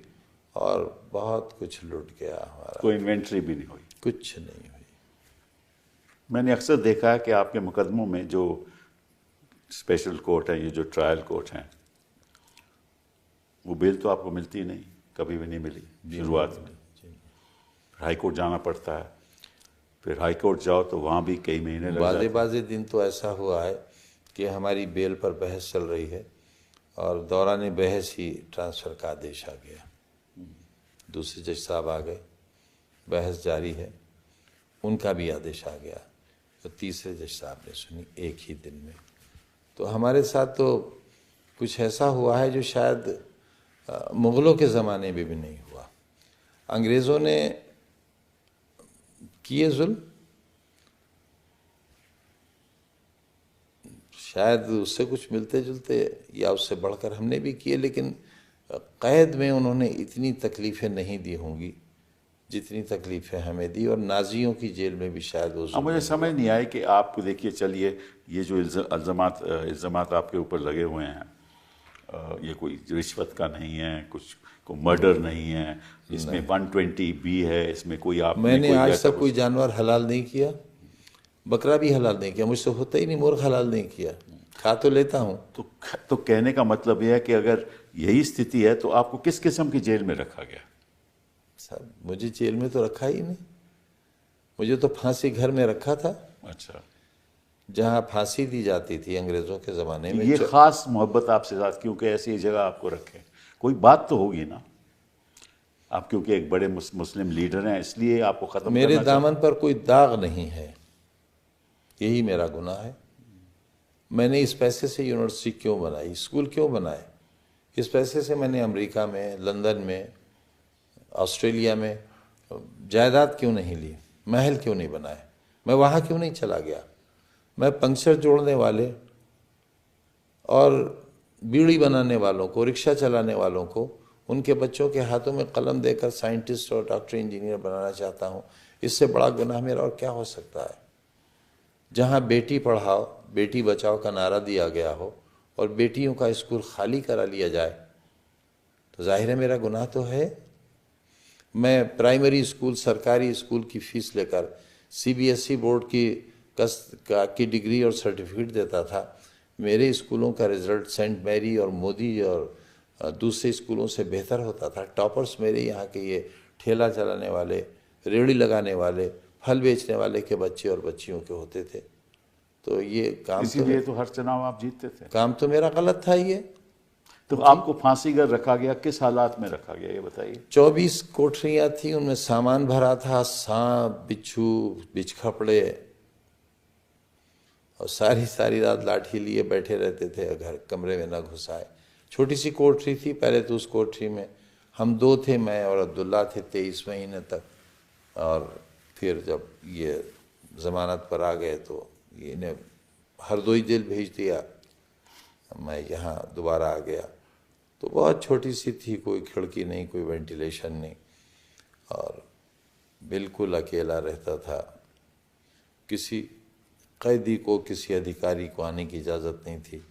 और बहुत कुछ लूट गया हमारा। कोई इन्वेंट्री भी नहीं हुई, कुछ नहीं हुई। मैंने अक्सर देखा है कि आपके मुकदमों में जो स्पेशल कोर्ट है, ये जो ट्रायल कोर्ट हैं, वो बेल तो आपको मिलती नहीं, कभी भी नहीं मिली शुरुआत में। हाई कोर्ट जाना पड़ता है, फिर हाई कोर्ट जाओ तो वहाँ भी कई महीने लग जाते हैं। बाज़े दिन तो ऐसा हुआ है कि हमारी बेल पर बहस चल रही है और दौरान बहस ही ट्रांसफ़र का आदेश आ गया। दूसरे जज साहब आ गए, बहस जारी है, उनका भी आदेश आ गया तो तीसरे जज साहब ने सुनी एक ही दिन में। तो हमारे साथ तो कुछ ऐसा हुआ है जो शायद मुग़लों के ज़माने में भी नहीं हुआ। अंग्रेज़ों ने किए जुल्म, शायद उससे कुछ मिलते जुलते या उससे बढ़कर हमने भी किए, लेकिन कैद में उन्होंने इतनी तकलीफ़ें नहीं दी होंगी जितनी तकलीफ़ें हमें दी। और नाजियों की जेल में भी शायद वो मुझे समझ नहीं आई कि आपको देखिए, चलिए ये जो इल्ज़ामात आपके ऊपर लगे हुए हैं, ये कोई रिश्वत का नहीं है, कुछ को मर्डर नहीं है, इसमें 120B है, इसमें कोई आप मैंने आज तक कोई जानवर हलाल नहीं किया, बकरा भी हलाल नहीं किया, मुझसे होता ही नहीं, मुर्ग हलाल नहीं किया, खा तो लेता हूँ। तो कहने का मतलब यह है कि अगर यही स्थिति है तो आपको किस किस्म की जेल में रखा गया? साहब मुझे जेल में तो रखा ही नहीं, मुझे तो फांसी घर में रखा था। अच्छा, जहाँ फांसी दी जाती थी अंग्रेज़ों के ज़माने में। ये ख़ास मोहब्बत आपसे साथ क्योंकि ऐसी जगह आपको रखे, कोई बात तो होगी ना? आप क्योंकि एक बड़े मुस्लिम लीडर हैं इसलिए आपको ख़त्म मेरे दामन पर कोई दाग नहीं है, यही मेरा गुनाह है। मैंने इस पैसे से यूनिवर्सिटी क्यों बनाई, स्कूल क्यों बनाए? इस पैसे से मैंने अमेरिका में, लंदन में, ऑस्ट्रेलिया में जायदाद क्यों नहीं ली, महल क्यों नहीं बनाए, मैं वहाँ क्यों नहीं चला गया? मैं पंक्चर जोड़ने वाले और बीड़ी बनाने वालों को, रिक्शा चलाने वालों को, उनके बच्चों के हाथों में कलम देकर साइंटिस्ट और डॉक्टर इंजीनियर बनाना चाहता हूँ। इससे बड़ा गुनाह मेरा और क्या हो सकता है। जहाँ बेटी पढ़ाओ बेटी बचाओ का नारा दिया गया हो और बेटियों का स्कूल खाली करा लिया जाए, तो जाहिर है मेरा गुनाह तो है। मैं प्राइमरी स्कूल, सरकारी स्कूल की फ़ीस लेकर CBSE बोर्ड की डिग्री और सर्टिफिकेट देता था। मेरे स्कूलों का रिज़ल्ट सेंट मैरी और मोदी और दूसरे स्कूलों से बेहतर होता था। टॉपर्स मेरे यहाँ के ये ठेला चलाने वाले, रेहड़ी लगाने वाले, फल बेचने वाले के बच्चे और बच्चियों के होते थे। तो ये काम इसीलिए तो हर चुनाव आप जीतते थे। काम तो मेरा गलत था। ये तो आपको फांसीगर रखा गया, किस हालात में रखा गया ये बताइए। 24 कोठरियाँ थी, उनमें सामान भरा था, सांप, बिच्छू, बिच्छखपड़े, और सारी रात लाठी लिए बैठे रहते थे, घर कमरे में न घुसाए। छोटी सी कोठरी थी। पहले तो उस कोठरी में हम 2 थे, मैं और अब्दुल्ला थे 23 महीने तक, और फिर जब ये ज़मानत पर आ गए तो इन्हें हरदोई जेल भेज दिया। मैं यहाँ दोबारा आ गया। तो बहुत छोटी सी थी, कोई खिड़की नहीं, कोई वेंटिलेशन नहीं, और बिल्कुल अकेला रहता था। किसी कैदी को, किसी अधिकारी को आने की इजाज़त नहीं थी।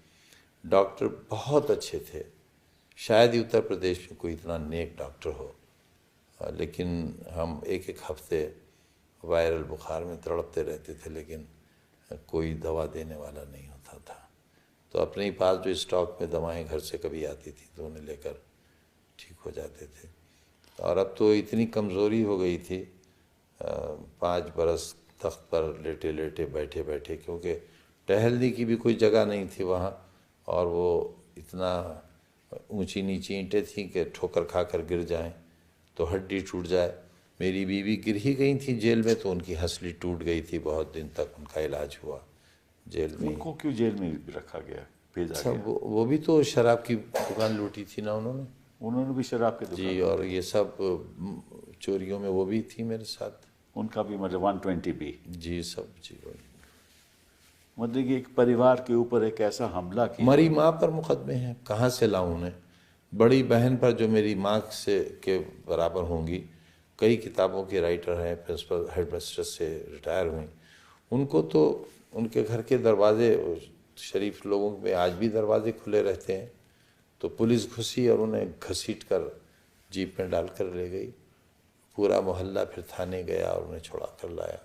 डॉक्टर बहुत अच्छे थे, शायद ही उत्तर प्रदेश में कोई इतना नेक डॉक्टर हो, लेकिन हम एक हफ्ते वायरल बुखार में तड़पते रहते थे, लेकिन कोई दवा देने वाला नहीं होता था। तो अपने ही पास जो स्टॉक में दवाएं घर से कभी आती थी तो उन्हें लेकर ठीक हो जाते थे। और अब तो इतनी कमज़ोरी हो गई थी, 5 बरस तख्त पर लेटे लेटे बैठे बैठे, क्योंकि टहलने की भी कोई जगह नहीं थी वहाँ, और वो इतना ऊंची नीची ईंटें थीं कि ठोकर खाकर गिर जाएं तो हड्डी टूट जाए। मेरी बीवी गिर ही गई थी जेल में, तो उनकी हंसली टूट गई थी। बहुत दिन तक उनका इलाज हुआ जेल में। उनको क्यों जेल में रखा गया, भेजा गया? वो भी तो शराब की दुकान लूटी थी ना उन्होंने भी शराब की दुकान जी, और ये सब चोरियों में वो भी थी मेरे साथ। उनका भी मतलब 120B जी, सब जी। मतलब कि एक परिवार के ऊपर एक ऐसा हमला किया। मरी माँ पर मुकदमे हैं, कहाँ से लाऊं उन्हें। बड़ी बहन पर, जो मेरी माँ से के बराबर होंगी, कई किताबों की राइटर हैं, प्रिंसिपल हेडमिस्ट्रेस से रिटायर हुई, उनको तो उनके घर के दरवाजे, शरीफ लोगों में आज भी दरवाजे खुले रहते हैं। तो पुलिस घुसी और उन्हें घसीट कर जीप में डालकर ले गई। पूरा मोहल्ला फिर थाने गया और उन्हें छुड़ा कर लाया।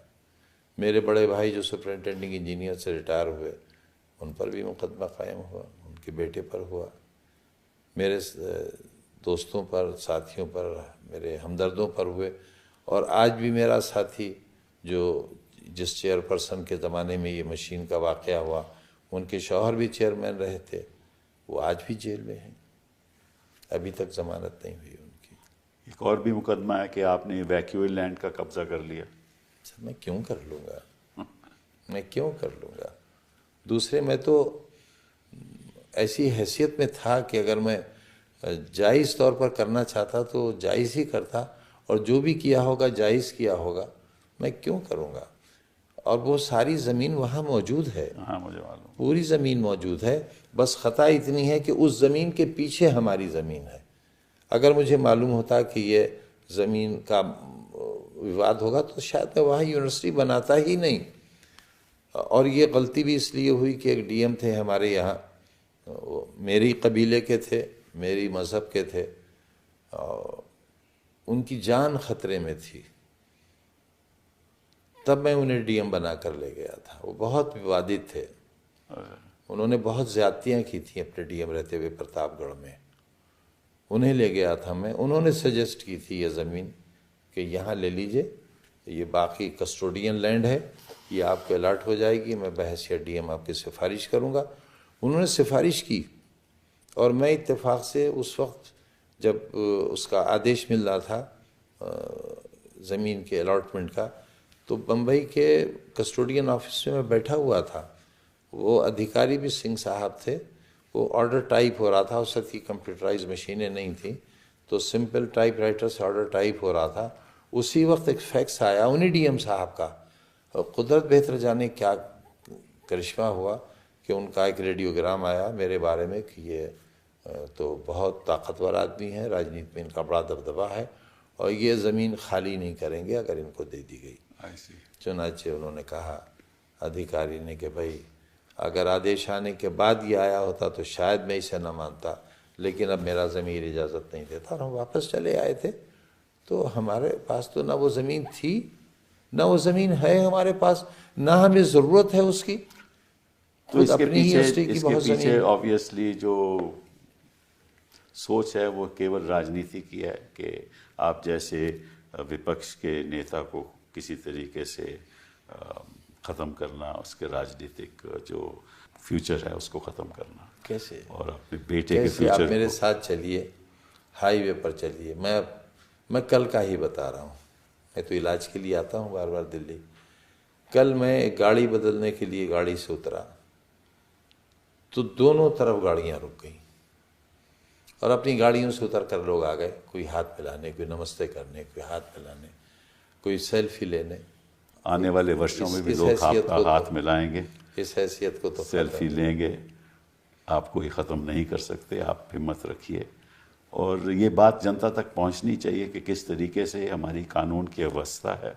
मेरे बड़े भाई जो सुपरिटेंडिंग इंजीनियर से रिटायर हुए, उन पर भी मुकदमा कायम हुआ, उनके बेटे पर हुआ, मेरे दोस्तों पर, साथियों पर, मेरे हमदर्दों पर हुए। और आज भी मेरा साथी जो जिस चेयरपर्सन के ज़माने में ये मशीन का वाक़या हुआ, उनके शौहर भी चेयरमैन रहे थे, वो आज भी जेल में हैं, अभी तक ज़मानत नहीं हुई उनकी। एक और भी मुकदमा है कि आपने वैक्यूअल लैंड का कब्जा कर लिया। सर मैं क्यों कर लूँगा, मैं क्यों कर लूँगा। दूसरे, मैं तो ऐसी हैसियत में था कि अगर मैं जायज़ तौर पर करना चाहता तो जायज़ ही करता, और जो भी किया होगा जायज़ किया होगा, मैं क्यों करूँगा। और वो सारी ज़मीन वहाँ मौजूद है। हाँ, मुझे मालूम, पूरी ज़मीन मौजूद है। बस ख़ता इतनी है कि उस ज़मीन के पीछे हमारी ज़मीन है। अगर मुझे मालूम होता कि ये ज़मीन का विवाद होगा तो शायद मैं वहाँ यूनिवर्सिटी बनाता ही नहीं। और ये गलती भी इसलिए हुई कि एक डीएम थे हमारे यहाँ, मेरी कबीले के थे, मेरी मज़हब के थे, और उनकी जान ख़तरे में थी, तब मैं उन्हें डीएम बना कर ले गया था। वो बहुत विवादित थे, उन्होंने बहुत ज़्यादतियाँ की थी अपने डीएम रहते हुए प्रतापगढ़ में। उन्हें ले गया था मैं, उन्होंने सजेस्ट की थी ये ज़मीन कि यहाँ ले लीजिए, ये बाकी कस्टोडियन लैंड है, ये आपको अलॉट हो जाएगी, मैं बहैसियत डीएम आपकी सिफारिश करूँगा। उन्होंने सिफारिश की, और मैं इत्तेफाक से उस वक्त जब उसका आदेश मिल रहा था ज़मीन के अलॉटमेंट का, तो बम्बई के कस्टोडियन ऑफिस में मैं बैठा हुआ था। वो अधिकारी भी सिंह साहब थे। वो ऑर्डर टाइप हो रहा था, उस वक्त की कंप्यूटराइज मशीनें नहीं थी, तो सिंपल टाइपराइटर से ऑर्डर टाइप हो रहा था। उसी वक्त एक फैक्स आया उन्हीं डीएम साहब का, कुदरत बेहतर जाने क्या करिश्मा हुआ कि उनका एक रेडियोग्राम आया मेरे बारे में कि ये तो बहुत ताकतवर आदमी है, राजनीति में इनका बड़ा दबदबा है और ये ज़मीन खाली नहीं करेंगे अगर इनको दे दी गई। चुनाचे उन्होंने कहा अधिकारी ने कि भाई अगर आदेश आने के बाद ये आया होता तो शायद मैं इसे न मानता, लेकिन अब मेरा ज़मीर इजाज़त नहीं देता और हम वापस चले आए थे। तो हमारे पास तो ना वो ज़मीन थी, ना वो ज़मीन है हमारे पास, ना हमें ज़रूरत है उसकी। तो इसके पीछे ऑब्वियसली जो सोच है वो केवल राजनीति की है कि आप जैसे विपक्ष के नेता को किसी तरीके से ख़त्म करना, उसके राजनीतिक जो फ्यूचर है उसको ख़त्म करना। कैसे? और अपने बेटे के फ्यूचर। आप मेरे साथ चलिए, हाईवे पर चलिए। मैं कल का ही बता रहा हूँ, मैं तो इलाज के लिए आता हूँ बार बार दिल्ली। कल मैं एक गाड़ी बदलने के लिए गाड़ी से उतरा तो दोनों तरफ गाड़ियाँ रुक गई और अपनी गाड़ियों से उतर कर लोग आ गए, कोई हाथ मिलाने, कोई नमस्ते करने, कोई हाथ मिलाने, कोई सेल्फी लेने। आने वाले वर्षों में भी लोग आपका हाथ मिलाएंगे, इस हैसियत को तो सेल्फी लेंगे। आप कोई ख़त्म नहीं कर सकते, आप हिम्मत रखिए। और ये बात जनता तक पहुंचनी चाहिए कि किस तरीके से हमारी कानून की अवस्था है,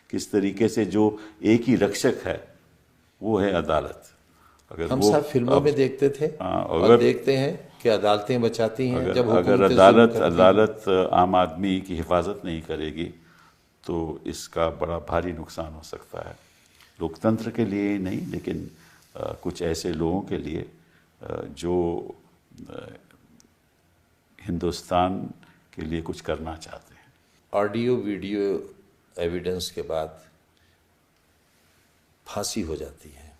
किस तरीके से जो एक ही रक्षक है वो है अदालत। अगर हम सब फिल्मों में देखते थे और देखते हैं कि अदालतें बचाती हैं। अगर अदालत आम आदमी की हिफाजत नहीं करेगी तो इसका बड़ा भारी नुकसान हो सकता है, लोकतंत्र के लिए ही नहीं लेकिन कुछ ऐसे लोगों के लिए जो हिंदुस्तान के लिए कुछ करना चाहते हैं। ऑडियो वीडियो एविडेंस के बाद फांसी हो जाती है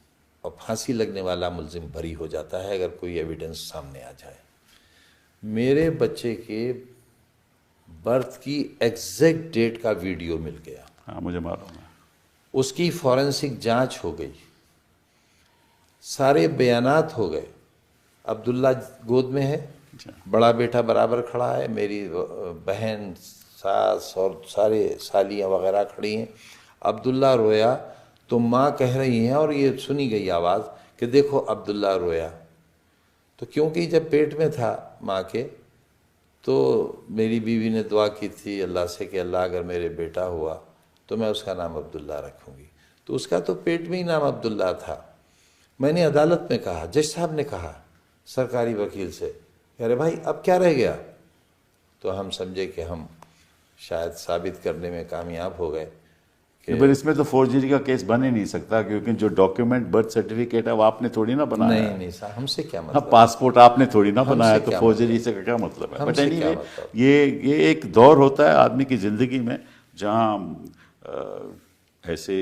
और फांसी लगने वाला मुल्जिम बरी हो जाता है अगर कोई एविडेंस सामने आ जाए। मेरे बच्चे के बर्थ की एग्जैक्ट डेट का वीडियो मिल गया। हाँ, मुझे मालूम है। उसकी फॉरेंसिक जांच हो गई, सारे बयानात हो गए। अब्दुल्ला गोद में है, बड़ा बेटा बराबर खड़ा है, मेरी बहन, सास और सारे सालियाँ वगैरह खड़ी हैं। अब्दुल्ला रोया तो माँ कह रही हैं और ये सुनी गई आवाज़ कि देखो अब्दुल्ला रोया। तो क्योंकि जब पेट में था माँ के तो मेरी बीवी ने दुआ की थी अल्लाह से कि अल्लाह अगर मेरे बेटा हुआ तो मैं उसका नाम अब्दुल्ला रखूँगी। तो उसका तो पेट में ही नाम अब्दुल्ला था। मैंने अदालत में कहा, जज साहब ने कहा सरकारी वकील से, अरे भाई अब क्या रह गया? तो हम समझे कि हम शायद साबित करने में कामयाब हो गए। पर इसमें तो फोर्जरी का केस बन ही नहीं सकता क्योंकि जो डॉक्यूमेंट बर्थ सर्टिफिकेट है वो आपने थोड़ी ना बनाया। नहीं साहब, हमसे क्या मतलब? हाँ, पासपोर्ट आपने थोड़ी ना बनाया, तो फोर्जरी से क्या मतलब है? बट एनीवे, ये एक दौर होता है आदमी की ज़िंदगी में जहाँ ऐसे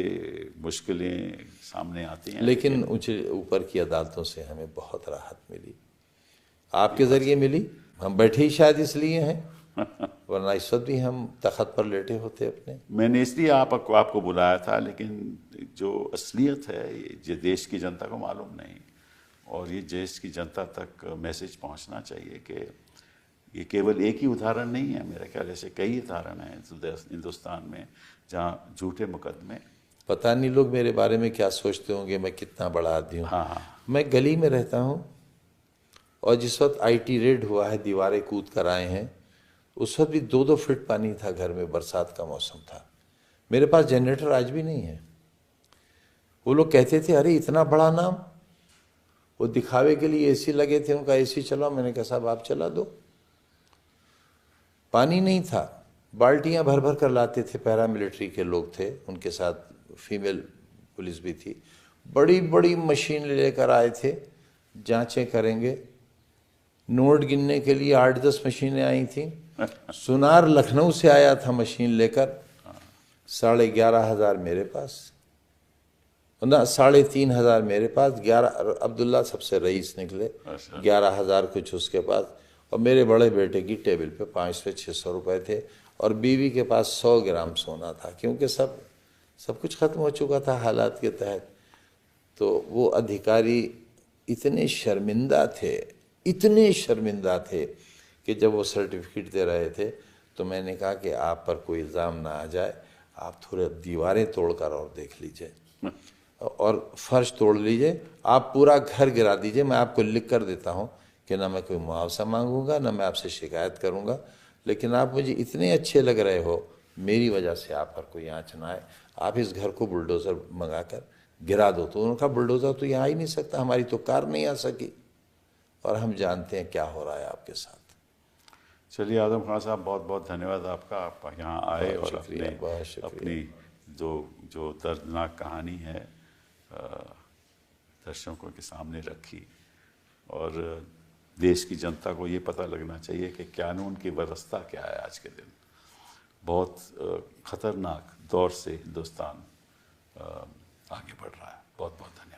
मुश्किलें सामने आती हैं। लेकिन ऊपर की अदालतों से हमें बहुत राहत मिली, आपके ज़रिए मिली। हम बैठे ही शायद इसलिए हैं, वरना इस वक्त भी हम तख्त पर लेटे होते अपने। मैंने इसलिए आपको बुलाया था, लेकिन जो असलियत है ये देश की जनता को मालूम नहीं और ये देश की जनता तक मैसेज पहुंचना चाहिए कि ये केवल एक ही उदाहरण नहीं है। मेरे ख्याल से कई उदाहरण हैं हिंदुस्तान में जहाँ झूठे मुकदमे। पता नहीं लोग मेरे बारे में क्या सोचते होंगे, मैं कितना बड़ा आदमी हूँ। हाँ। मैं गली में रहता हूँ और जिस वक्त IT रेड हुआ है, दीवारें कूद कर आए हैं, उस वक्त भी 2-2 फीट पानी था घर में, बरसात का मौसम था। मेरे पास जनरेटर आज भी नहीं है। वो लोग कहते थे अरे इतना बड़ा नाम, वो दिखावे के लिए AC लगे थे, उनका AC चलाओ। मैंने कहा साहब आप चला दो। पानी नहीं था, बाल्टियां भर भर कर लाते थे, पैरामिलिट्री के लोग थे, उनके साथ फीमेल पुलिस भी थी। बड़ी बड़ी मशीन लेकर आए थे, जांचें करेंगे। नोट गिनने के लिए 8-10 मशीनें आई थी। सुनार लखनऊ से आया था मशीन लेकर, 11,500 मेरे पास, ना 3,500 मेरे पास। 11 अब्दुल्ला सबसे रईस निकले, 11,000 कुछ उसके पास। और मेरे बड़े बेटे की टेबल पे 500-600 रुपए थे और बीवी के पास 100 ग्राम सोना था, क्योंकि सब कुछ खत्म हो चुका था हालात के तहत। तो वो अधिकारी इतने शर्मिंदा थे कि जब वो सर्टिफिकेट दे रहे थे तो मैंने कहा कि आप पर कोई इल्ज़ाम ना आ जाए, आप थोड़े दीवारें तोड़कर और देख लीजिए। और फर्श तोड़ लीजिए, आप पूरा घर गिरा दीजिए, मैं आपको लिख कर देता हूँ कि ना मैं कोई मुआवजा मांगूंगा, ना मैं आपसे शिकायत करूंगा, लेकिन आप मुझे इतने अच्छे लग रहे हो, मेरी वजह से आप पर कोई आँच ना आए, आप इस घर को बुलडोज़र मंगाकर गिरा दो। तो उनका बुलडोज़र तो यहाँ आ ही नहीं सकता, हमारी तो कार नहीं आ सकी, और हम जानते हैं क्या हो रहा है आपके साथ। चलिए आजम खान साहब, बहुत बहुत धन्यवाद आपका, आप यहाँ आए बहुत और शुक्रिया, बहुत शुक्रिया। अपनी जो जो दर्दनाक कहानी है दर्शकों के सामने रखी, और देश की जनता को ये पता लगना चाहिए कि कानून की व्यवस्था क्या है। आज के दिन बहुत खतरनाक दौर से हिंदुस्तान आगे बढ़ रहा है। बहुत बहुत धन्यवाद।